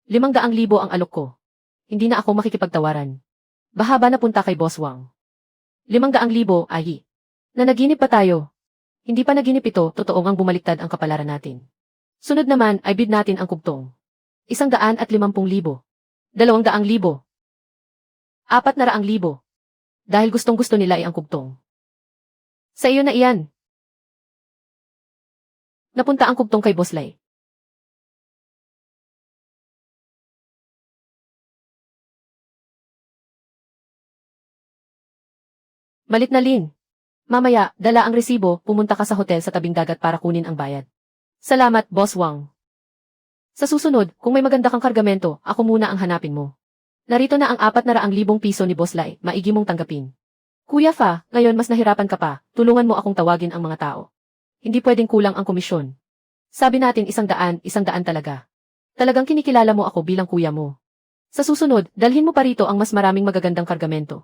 500,000 ang alok ko. Hindi na ako makikipagtawaran. Bahaba na punta kay Boss Wang. 500,000, ay. Nanaginip pa tayo. Hindi pa naginip ito, totoo ngang bumaliktad ang kapalaran natin. Sunod naman ay bid natin ang kubtong. 150,000. 200,000. 400,000. Dahil gustong-gusto nila ay ang kubtong. Sa iyo na iyan. Napunta ang kubtong kay Boss Lay. Malit na Lin. Mamaya, dala ang resibo, pumunta ka sa hotel sa tabing dagat para kunin ang bayad. Salamat, Boss Wang. Sa susunod, kung may maganda kang kargamento, ako muna ang hanapin mo. Narito na ang 400,000 piso ni Boss Lay, maigi mong tanggapin. Kuya Fa, ngayon mas nahirapan ka pa, tulungan mo akong tawagin ang mga tao. Hindi pwedeng kulang ang komisyon. Sabi natin 100 talaga. Talagang kinikilala mo ako bilang kuya mo. Sa susunod, dalhin mo pa rito ang mas maraming magagandang kargamento.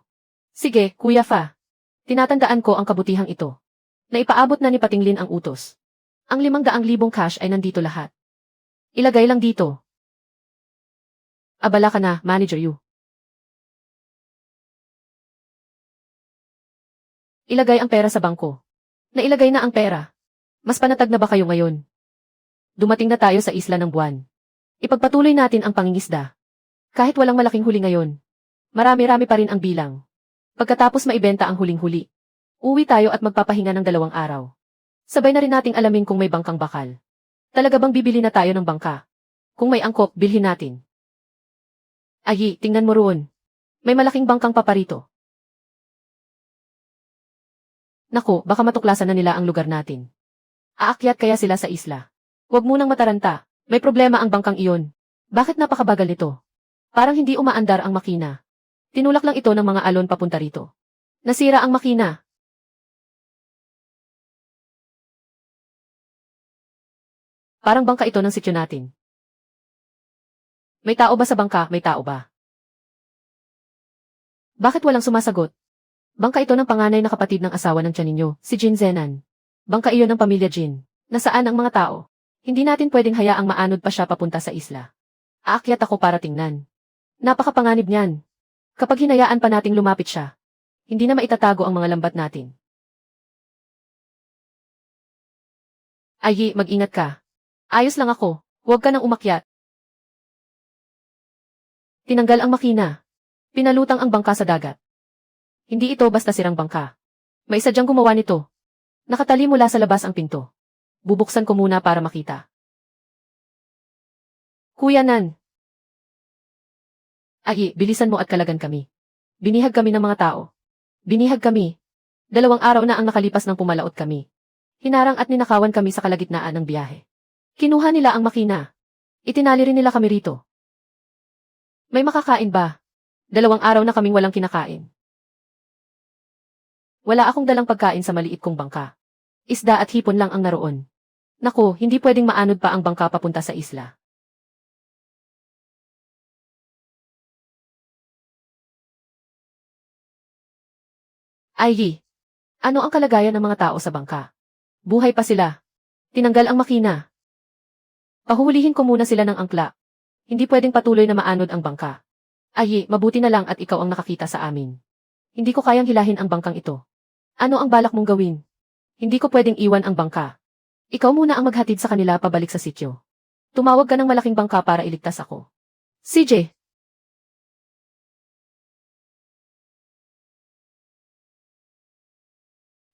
Sige, Kuya Fa. Tinatandaan ko ang kabutihang ito. Naipaabot na ni Patinglin ang utos. Ang 500,000 cash ay nandito lahat. Ilagay lang dito. Abala ka na, Manager Yu. Ilagay ang pera sa bangko. Nailagay na ang pera. Mas panatag na ba kayo ngayon? Dumating na tayo sa isla ng buwan. Ipagpatuloy natin ang pangingisda. Kahit walang malaking huli ngayon. Marami-rami pa rin ang bilang. Pagkatapos maibenta ang huling-huli. Uwi tayo at magpapahinga ng 2 araw. Sabay na rin nating alamin kung may bangkang bakal. Talaga bang bibili na tayo ng bangka? Kung may angkop, bilhin natin. Ayi, tingnan mo roon. May malaking bangkang paparito. Naku, baka matuklasan na nila ang lugar natin. Aakyat kaya sila sa isla. Huwag munang mataranta. May problema ang bangkang iyon. Bakit napakabagal nito? Parang hindi umaandar ang makina. Tinulak lang ito ng mga alon papunta rito. Nasira ang makina. Parang bangka ito ng sityo natin. May tao ba sa bangka? May tao ba? Bakit walang sumasagot? Bangka ito ng panganay na kapatid ng asawa ng tiyan ninyo, si Jin Zenan. Bangka iyon ng pamilya Jin. Nasaan ang mga tao? Hindi natin pwedeng hayaang maanod pa siya papunta sa isla. Aakyat ako para tingnan. Napakapanganib niyan. Kapag hinayaan pa nating lumapit siya, hindi na maitatago ang mga lambat natin. Ayi, mag-ingat ka. Ayos lang ako. Huwag ka nang umakyat. Tinanggal ang makina. Pinalutang ang bangka sa dagat. Hindi ito basta sirang bangka. May sadyang gumawa nito. Nakatali mula sa labas ang pinto. Bubuksan ko muna para makita. Kuya Nan. Ayi, bilisan mo at kalagan kami. Binihag kami ng mga tao. Binihag kami. 2 araw na ang nakalipas nang pumalaot kami. Hinarang at ninakawan kami sa kalagitnaan ng biyahe. Kinuha nila ang makina. Itinali rin nila kami rito. May makakain ba? 2 araw na kaming walang kinakain. Wala akong dalang pagkain sa maliit kong bangka. Isda at hipon lang ang naroon. Naku, hindi pwedeng maanod pa ang bangka papunta sa isla. Ay, ano ang kalagayan ng mga tao sa bangka? Buhay pa sila. Tinanggal ang makina. Pahuhulihin ko muna sila ng angkla. Hindi pwedeng patuloy na maanod ang bangka. Ay, mabuti na lang at ikaw ang nakakita sa amin. Hindi ko kayang hilahin ang bangkang ito. Ano ang balak mong gawin? Hindi ko pwedeng iwan ang bangka. Ikaw muna ang maghatid sa kanila pabalik sa sityo. Tumawag ka ng malaking bangka para iligtas ako. CJ,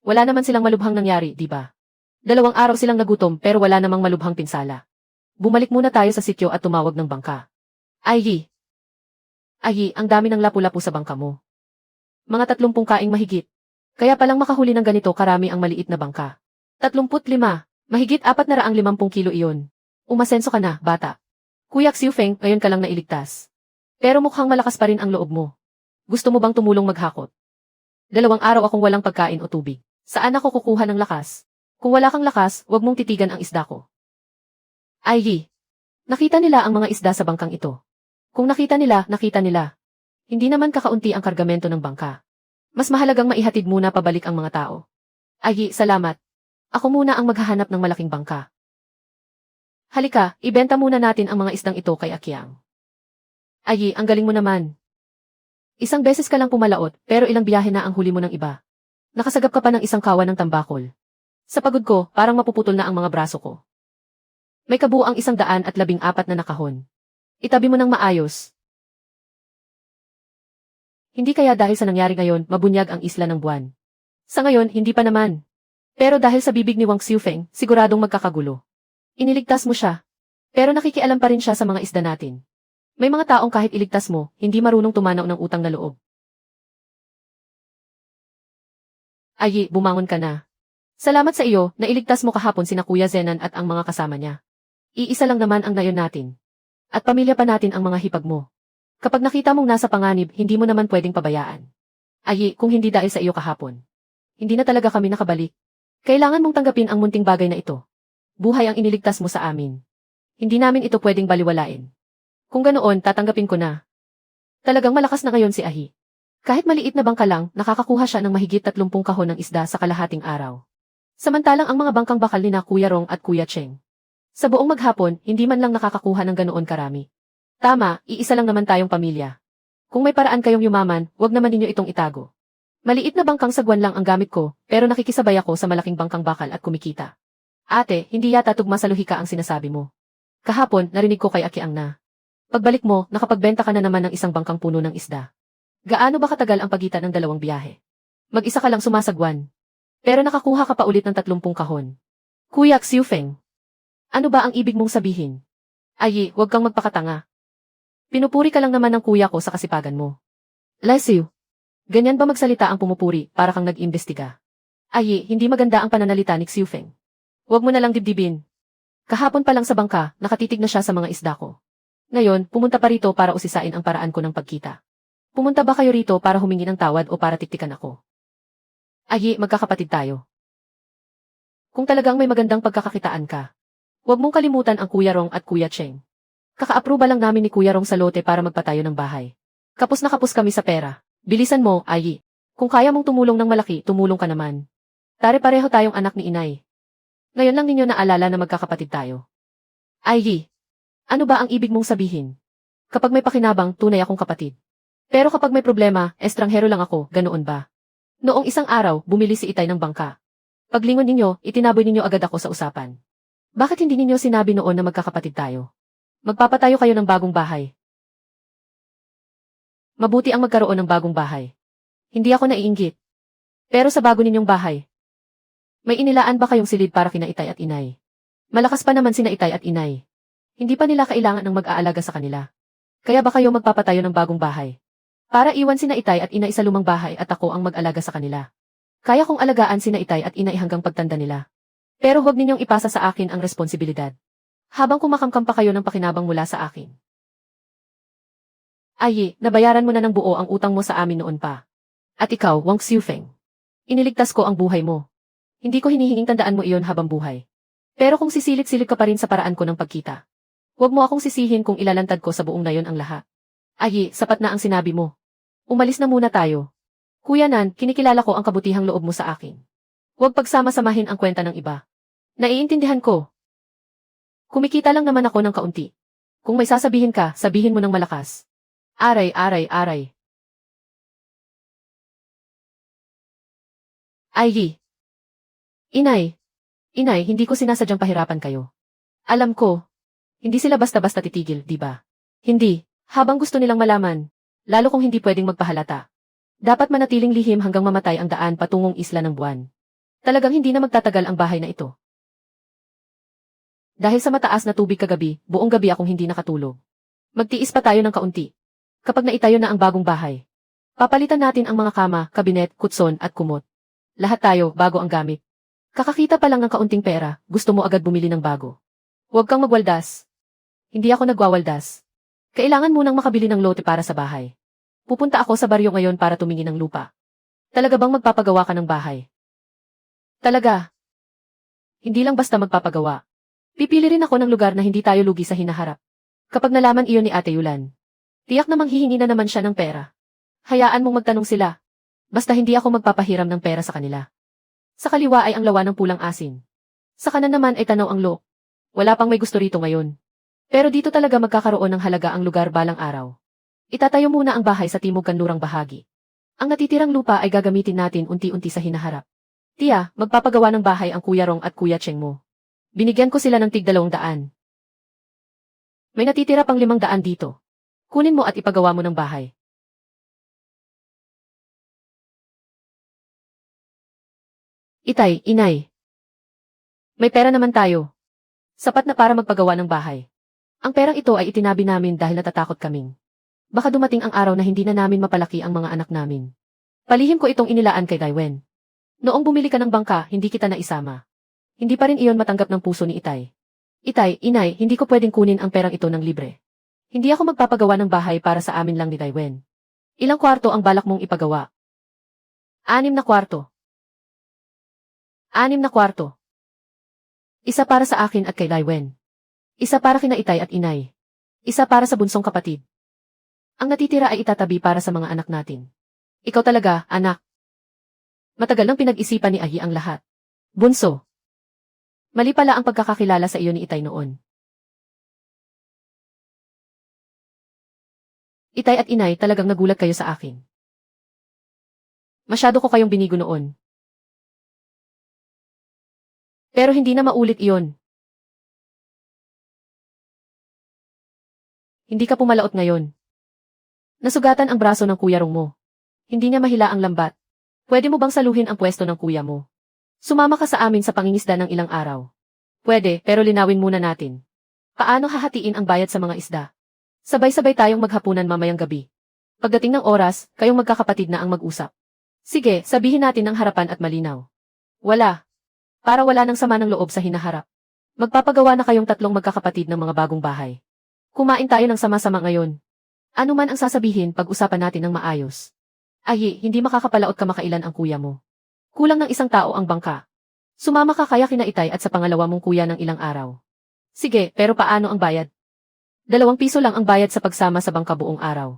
Wala naman silang malubhang nangyari, di ba? 2 araw silang nagutom pero wala namang malubhang pinsala. Bumalik muna tayo sa sityo at tumawag ng bangka. Ayi! Ayi, ang dami ng lapu-lapu sa bangka mo. Mga 30 kaing mahigit. Kaya palang makahuli ng ganito karami ang maliit na bangka. 35, mahigit 450 kilo iyon. Umasenso ka na, bata. Kuya Xiufeng, ngayon ka lang nailigtas. Pero mukhang malakas pa rin ang loob mo. Gusto mo bang tumulong maghakot? 2 araw akong walang pagkain o tubig. Saan ako kukuha ng lakas? Kung wala kang lakas, huwag mong titigan ang isda ko. Ayi! Nakita nila ang mga isda sa bangkang ito. Kung nakita nila, nakita nila. Hindi naman kakaunti ang kargamento ng bangka. Mas mahalagang maihatid muna pabalik ang mga tao. Ayi, salamat. Ako muna ang maghahanap ng malaking bangka. Halika, ibenta muna natin ang mga isdang ito kay Akyang. Ayi, ang galing mo naman. Isang beses ka lang pumalaot, pero ilang biyahe na ang huli mo ng iba. Nakasagap ka pa ng isang kawan ng tambakol. Sa pagod ko, parang mapuputol na ang mga braso ko. May kabuuang 114 na nakahon. Itabi mo ng maayos. Hindi kaya dahil sa nangyari ngayon, mabunyag ang isla ng buwan. Sa ngayon, hindi pa naman. Pero dahil sa bibig ni Wang Xiufeng, siguradong magkakagulo. Iniligtas mo siya. Pero nakikialam pa rin siya sa mga isda natin. May mga taong kahit iligtas mo, hindi marunong tumanaw ng utang na loob. Ayi, bumangon ka na. Salamat sa iyo, nailigtas mo kahapon sina Kuya Zenan at ang mga kasama niya. Iisa lang naman ang nayon natin. At pamilya pa natin ang mga hipag mo. Kapag nakita mong nasa panganib, hindi mo naman pwedeng pabayaan. Ayi, kung hindi dahil sa iyo kahapon. Hindi na talaga kami nakabalik. Kailangan mong tanggapin ang munting bagay na ito. Buhay ang iniligtas mo sa amin. Hindi namin ito pwedeng baliwalain. Kung ganoon, tatanggapin ko na. Talagang malakas na ngayon si Ahi. Kahit maliit na bangka lang, nakakakuha siya ng mahigit 30 kahon ng isda sa kalahating araw. Samantalang ang mga bangkang bakal ni na Kuya Rong at Kuya Cheng. Sa buong maghapon, hindi man lang nakakakuha ng ganoon karami. Tama, iisa lang naman tayong pamilya. Kung may paraan kayong yumaman, wag naman ninyo itong itago. Maliit na bangkang sagwan lang ang gamit ko, pero nakikisabay ako sa malaking bangkang bakal at kumikita. Ate, hindi yata tugma sa lohika ang sinasabi mo. Kahapon, narinig ko kay Akyang na. Pagbalik mo, nakapagbenta ka na naman ng isang bangkang puno ng isda. Gaano ba katagal ang pagitan ng 2 biyahe? Mag-isa ka lang sumasagwan. Pero nakakuha ka pa ulit ng 30 kahon. Kuya Xiufeng. Ano ba ang ibig mong sabihin? Ayi, huwag kang magpakatanga. Pinupuri ka lang naman ng kuya ko sa kasipagan mo. Lesiu. Ganyan ba magsalita ang pumupuri para kang nag-imbestiga? Ayi, hindi maganda ang pananalita ni Xiufeng. Huwag mo na lang dibdibin. Kahapon pa lang sa bangka, nakatitig na siya sa mga isda ko. Ngayon, pumunta pa rito para usisain ang paraan ko ng pagkita. Pumunta ba kayo rito para humingi ng tawad o para tiktikan ako? Ayi, magkakapatid tayo. Kung talagang may magandang pagkakakitaan ka, huwag mong kalimutan ang Kuya Rong at Kuya Cheng. Kaka-aproba lang namin ni Kuya Rong sa lote para magpatayo ng bahay. Kapos na kapos kami sa pera. Bilisan mo, Ayi. Kung kaya mong tumulong ng malaki, tumulong ka naman. Pare-pareho tayong anak ni inay. Ngayon lang ninyo naalala na magkakapatid tayo. Ayi. Ano ba ang ibig mong sabihin? Kapag may pakinabang, tunay akong kapatid. Pero kapag may problema, estranghero lang ako, ganoon ba? Noong isang araw, bumili si Itay ng bangka. Paglingon ninyo, itinaboy ninyo agad ako sa usapan. Bakit hindi ninyo sinabi noon na magkakapatid tayo? Magpapatayo kayo ng bagong bahay. Mabuti ang magkaroon ng bagong bahay. Hindi ako naiinggit. Pero sa bago ninyong bahay, may inilaan ba kayong silid para kina Itay at Inay? Malakas pa naman sina Itay at Inay. Hindi pa nila kailangan ng mag-aalaga sa kanila. Kaya ba kayo magpapatayo ng bagong bahay? Para iwan sina Itay at Inay sa lumang bahay at ako ang mag-alaga sa kanila. Kaya kong alagaan sina Itay at Inay hanggang pagtanda nila. Pero huwag ninyong ipasa sa akin ang responsibilidad. Habang kumakamkam pa kayo ng pakinabang mula sa akin. Ayi, nabayaran mo na ng buo ang utang mo sa amin noon pa. At ikaw, Wang Xiufeng. Iniligtas ko ang buhay mo. Hindi ko hinihinging tandaan mo iyon habang buhay. Pero kung sisilit-silit ka pa rin sa paraan ko ng pagkita, huwag mo akong sisihin kung ilalantad ko sa buong nayon ang lahat. Ayi, sapat na ang sinabi mo. Umalis na muna tayo. Kuya Nan, kinikilala ko ang kabutihang loob mo sa akin. Huwag pagsama-samahin ang kwenta ng iba. Naiintindihan ko. Kumikita lang naman ako ng kaunti. Kung may sasabihin ka, sabihin mo ng malakas. Aray, aray, aray. Ayi. Inay. Inay, hindi ko sinasadyang pahirapan kayo. Alam ko. Hindi sila basta-basta titigil, di ba? Hindi. Habang gusto nilang malaman. Lalo kung hindi pwedeng magpahalata. Dapat manatiling lihim hanggang mamatay ang daan patungong isla ng buwan. Talagang hindi na magtatagal ang bahay na ito. Dahil sa mataas na tubig kagabi, buong gabi akong hindi nakatulog. Magtiis pa tayo ng kaunti. Kapag naitayo na ang bagong bahay, papalitan natin ang mga kama, kabinet, kutson at kumot. Lahat tayo, bago ang gamit. Kakakita pa lang ng kaunting pera, gusto mo agad bumili ng bago. Huwag kang magwaldas. Hindi ako nagwawaldas. Kailangan munang makabili ng lote para sa bahay. Pupunta ako sa baryo ngayon para tumingin ng lupa. Talaga bang magpapagawa ka ng bahay? Talaga. Hindi lang basta magpapagawa. Pipili rin ako ng lugar na hindi tayo lugi sa hinaharap. Kapag nalaman iyon ni Ate Yulan, tiyak na manghihingi na naman siya ng pera. Hayaan mong magtanong sila. Basta hindi ako magpapahiram ng pera sa kanila. Sa kaliwa ay ang lawa ng pulang asin. Sa kanan naman ay tanaw ang lok. Wala pang may gusto rito ngayon. Pero dito talaga magkakaroon ng halaga ang lugar balang araw. Itatayo muna ang bahay sa timog kanlurang bahagi. Ang natitirang lupa ay gagamitin natin unti-unti sa hinaharap. Tiya, magpapagawa ng bahay ang Kuya Rong at Kuya Cheng mo. Binigyan ko sila ng tig 200. May natitira pang 500 dito. Kunin mo at ipagawa mo ng bahay. Itay, inay. May pera naman tayo. Sapat na para magpagawa ng bahay. Ang perang ito ay itinabi namin dahil natatakot kaming. Baka dumating ang araw na hindi na namin mapalaki ang mga anak namin. Palihim ko itong inilaan kay Daiwen. Noong bumili ka ng bangka, hindi kita naisama. Hindi pa rin iyon matanggap ng puso ni Itay. Itay, inay, hindi ko pwedeng kunin ang perang ito ng libre. Hindi ako magpapagawa ng bahay para sa amin lang ni Daiwen. Ilang kwarto ang balak mong ipagawa? 6 na kwarto. 6 na kwarto. Isa para sa akin at kay Daiwen. Isa para kina Itay at inay. Isa para sa bunsong kapatid. Ang natitira ay itatabi para sa mga anak natin. Ikaw talaga, anak. Matagal nang pinag-isipan ni Ahi ang lahat. Bunso. Mali pala ang pagkakakilala sa iyo ni Itay noon. Itay at inay, talagang nagulat kayo sa akin. Masyado ko kayong binigo noon. Pero hindi na maulit iyon. Hindi ka pumalaot ngayon. Nasugatan ang braso ng Kuya Rong mo. Hindi niya mahila ang lambat. Pwede mo bang saluhin ang pwesto ng kuya mo? Sumama ka sa amin sa pangingisda ng ilang araw. Pwede, pero linawin muna natin. Paano hahatiin ang bayad sa mga isda? Sabay-sabay tayong maghapunan mamayang gabi. Pagdating ng oras, kayong magkakapatid na ang mag-usap. Sige, sabihin natin ng harapan at malinaw. Wala. Para wala nang sama ng loob sa hinaharap. Magpapagawa na kayong 3 magkakapatid ng mga bagong bahay. Kumain tayo ng sama-sama ngayon. Ano man ang sasabihin, pag-usapan natin ng maayos. Ahi, hindi makakapalaot ka makailan ang kuya mo. Kulang ng 1 tao ang bangka. Sumama ka kaya kina Itay at sa pangalawa mong kuya ng ilang araw. Sige, pero paano ang bayad? 2 piso lang ang bayad sa pagsama sa bangka buong araw.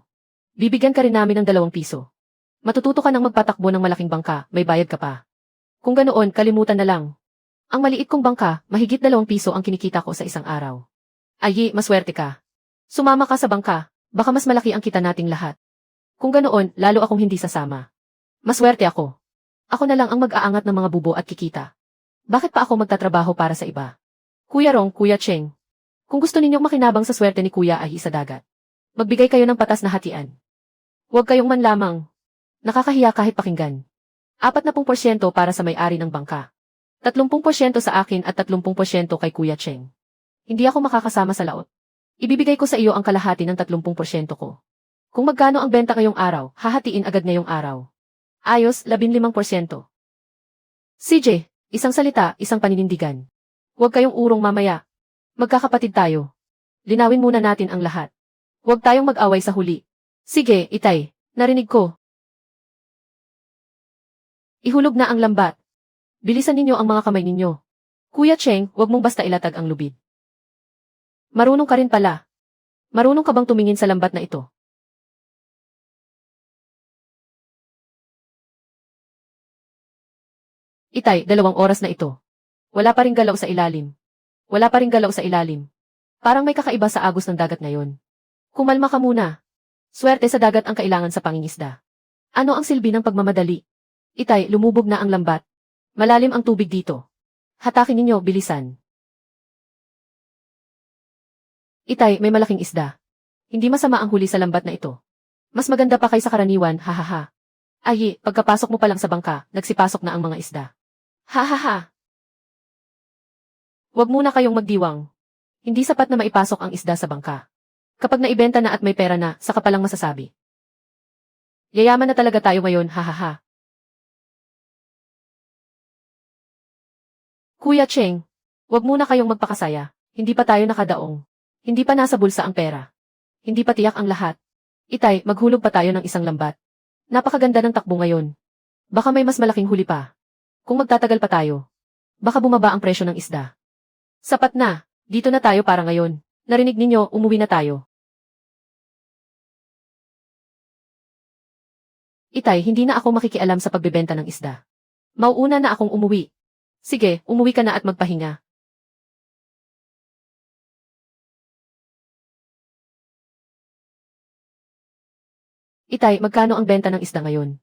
Bibigyan ka rin namin ng 2 piso. Matututo ka ng magpatakbo ng malaking bangka, may bayad ka pa. Kung ganoon, kalimutan na lang. Ang maliit kong bangka, mahigit 2 piso ang kinikita ko sa isang araw. Ayi, maswerte ka. Sumama ka sa bangka, baka mas malaki ang kita nating lahat. Kung ganoon, lalo akong hindi sasama. Maswerte ako. Ako na lang ang mag-aangat ng mga bubo at kikita. Bakit pa ako magtatrabaho para sa iba? Kuya Rong, Kuya Cheng. Kung gusto ninyong makinabang sa swerte ni Kuya Ahi sa dagat, magbigay kayo ng patas na hatian. Huwag kayong manlamang. Nakakahiya kahit pakinggan. 40% para sa may-ari ng bangka. 30% sa akin at 30% kay Kuya Cheng. Hindi ako makakasama sa laot. Ibibigay ko sa iyo ang kalahati ng 30% ko. Kung magkano ang benta ngayong araw, hahatiin agad ngayong araw. Ayos, 15%. CJ, isang salita, isang paninindigan. Huwag kayong urong mamaya. Magkakapatid tayo. Linawin muna natin ang lahat. Huwag tayong mag-away sa huli. Sige, Itay, narinig ko. Ihulog na ang lambat. Bilisan ninyo ang mga kamay ninyo. Kuya Cheng, huwag mong basta ilatag ang lubid. Marunong ka rin pala. Marunong ka bang tumingin sa lambat na ito? Itay, 2 oras na ito. Wala pa ring galaw sa ilalim. Wala pa ring galaw sa ilalim. Parang may kakaiba sa agos ng dagat ngayon. Kumalma ka muna. Swerte sa dagat ang kailangan sa pangingisda. Ano ang silbi ng pagmamadali? Itay, lumubog na ang lambat. Malalim ang tubig dito. Hatakin ninyo, bilisan. Itay, may malaking isda. Hindi masama ang huli sa lambat na ito. Mas maganda pa kaysa karaniwan, hahaha. Ayi, pagkapasok mo pa lang sa bangka, nagsipasok na ang mga isda. Ha ha ha. Huwag muna kayong magdiwang. Hindi sapat na maipasok ang isda sa bangka. Kapag naibenta na at may pera na, saka palang masasabi. Yayaman na talaga tayo ngayon, ha ha ha. Kuya Cheng, huwag muna kayong magpakasaya. Hindi pa tayo nakadaong. Hindi pa nasa bulsa ang pera. Hindi pa tiyak ang lahat. Itay, maghulog pa tayo ng isang lambat. Napakaganda ng takbo ngayon. Baka may mas malaking huli pa. Kung magtatagal pa tayo, baka bumaba ang presyo ng isda. Sapat na, dito na tayo para ngayon. Narinig ninyo, umuwi na tayo. Itay, hindi na ako makikialam sa pagbebenta ng isda. Mauuna na akong umuwi. Sige, umuwi ka na at magpahinga. Itay, magkano ang benta ng isda ngayon?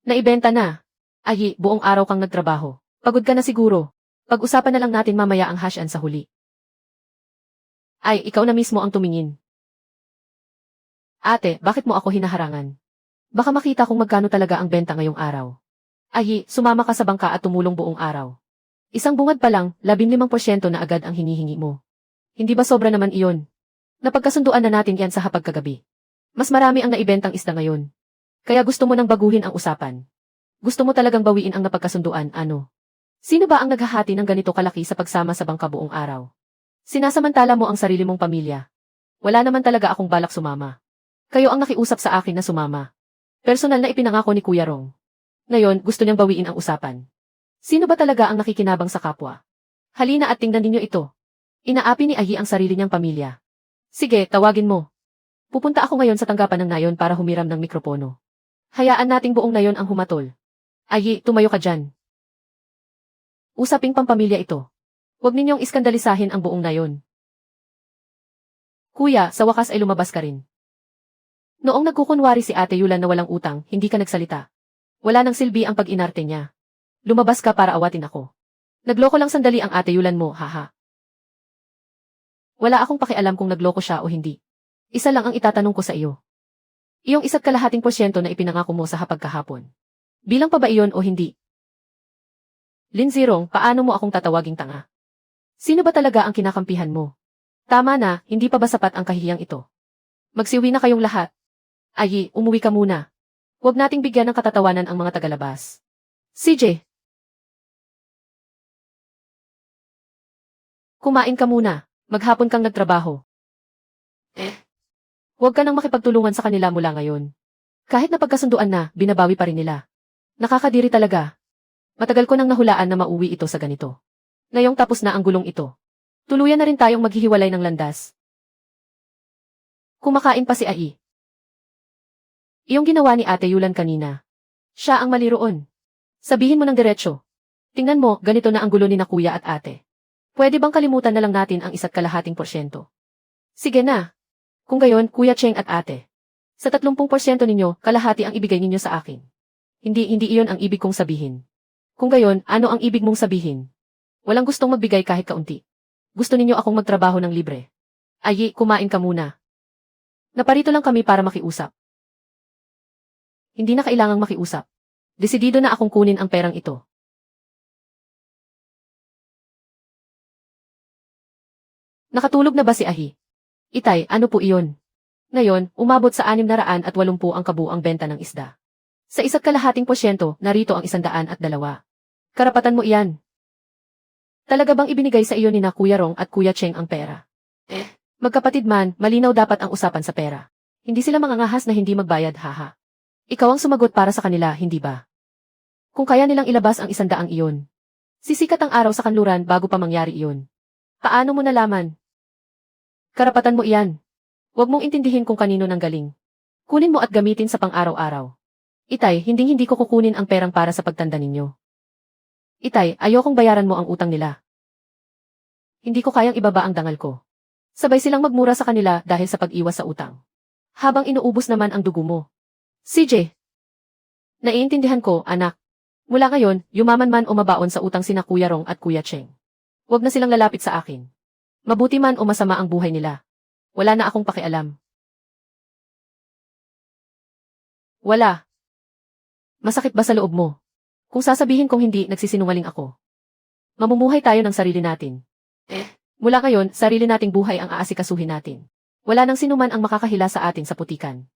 Naibenta na. Ay, buong araw kang nagtrabaho. Pagod ka na siguro. Pag-usapan na lang natin mamaya ang hash-an sa huli. Ay, ikaw na mismo ang tumingin. Ate, bakit mo ako hinaharangan? Baka makita kung magkano talaga ang benta ngayong araw. Ay, sumama ka sa bangka at tumulong buong araw. Isang bungad pa lang, 15% na agad ang hinihingi mo. Hindi ba sobra naman iyon? Napagkasunduan na natin yan sa hapagkagabi. Mas marami ang naibentang isda ngayon. Kaya gusto mo nang baguhin ang usapan. Gusto mo talagang bawiin ang napagkasunduan, ano? Sino ba ang naghahati ng ganito kalaki sa pagsama sa bangka buong araw? Sinasamantala mo ang sarili mong pamilya. Wala naman talaga akong balak sumama. Kayo ang nakiusap sa akin na sumama. Personal na ipinangako ni Kuya Rong. Ngayon, gusto niyang bawiin ang usapan. Sino ba talaga ang nakikinabang sa kapwa? Halina at tingnan ninyo ito. Inaapi ni Ayi ang sarili niyang pamilya. Sige, tawagin mo. Pupunta ako ngayon sa tanggapan ng nayon para humiram ng mikropono. Hayaan nating buong nayon ang humatol. Ayi, tumayo ka dyan. Usaping pampamilya ito. Huwag ninyong iskandalisahin ang buong nayon. Kuya, sa wakas ay lumabas ka rin. Noong nagkukunwari si Ate Yulan na walang utang, hindi ka nagsalita. Wala nang silbi ang pag-inarte niya. Lumabas ka para awatin ako. Nagloko lang sandali ang Ate Yulan mo, haha. Wala akong pakialam kung nagloko siya o hindi. Isa lang ang itatanong ko sa iyo. Iyong 1/2% na ipinangako mo sa hapagkahapon. Bilang pa ba iyon o hindi? Linzirong, paano mo akong tatawaging tanga? Sino ba talaga ang kinakampihan mo? Tama na, hindi pa ba sapat ang kahiyang ito? Magsiuwi na kayong lahat. Ayi, umuwi ka muna. Huwag nating bigyan ng katatawanan ang mga tagalabas. CJ. Kumain ka muna. Maghapon kang nagtrabaho. Huwag ka nang makipagtulungan sa kanila mula ngayon. Kahit napagkasunduan na, binabawi pa rin nila. Nakakadiri talaga. Matagal ko nang nahulaan na mauwi ito sa ganito. Ngayong tapos na ang gulong ito. Tuluyan na rin tayong maghihiwalay ng landas. Kumakain pa si Ai. Iyong ginawa ni Ate Yulan kanina. Siya ang mali roon. Sabihin mo ng diretsyo. Tingnan mo, ganito na ang gulo ni na kuya at ate. Pwede bang kalimutan na lang natin ang 1/2%? Sige na. Kung gayon, Kuya Cheng at ate. Sa 30% ninyo, kalahati ang ibigay ninyo sa akin. Hindi iyon ang ibig kong sabihin. Kung gayon, ano ang ibig mong sabihin? Walang gustong magbigay kahit kaunti. Gusto ninyo akong magtrabaho ng libre. Ayi, kumain ka muna. Naparito lang kami para makiusap. Hindi na kailangang makiusap. Desidido na akong kunin ang perang ito. Nakatulog na ba si Ahi? Itay, ano po iyon? Ngayon, umabot sa 680 ang kabuang benta ng isda. Sa 1/2%, narito ang 102. Karapatan mo iyan. Talaga bang ibinigay sa iyo ni na Kuya Rong at Kuya Cheng ang pera? Magkapatid man, malinaw dapat ang usapan sa pera. Hindi sila mangangahas na hindi magbayad, haha. Ikaw ang sumagot para sa kanila, hindi ba? Kung kaya nilang ilabas ang 100 iyon. Sisikat ang araw sa kanluran bago pa mangyari iyon. Paano mo nalaman? Karapatan mo iyan. Huwag mong intindihin kung kanino nang galing. Kunin mo at gamitin sa pang-araw-araw. Itay, hindi ko kukunin ang perang para sa pagtanda ninyo. Itay, ayokong bayaran mo ang utang nila. Hindi ko kayang ibaba ang dangal ko. Sabay silang magmura sa kanila dahil sa pag-iwas sa utang. Habang inuubos naman ang dugo mo. CJ. Naiintindihan ko, anak. Mula ngayon, yumaman man o mabaon sa utang sina Kuya Rong at Kuya Cheng. Huwag na silang lalapit sa akin. Mabuti man o masama ang buhay nila. Wala na akong pakialam. Wala. Masakit ba sa loob mo? Kung sasabihin kong hindi, nagsisinungaling ako. Mamumuhay tayo ng sarili natin. Mula ngayon, sarili nating buhay ang aasikasuhin natin. Wala nang sinuman ang makakahila sa atin sa putikan.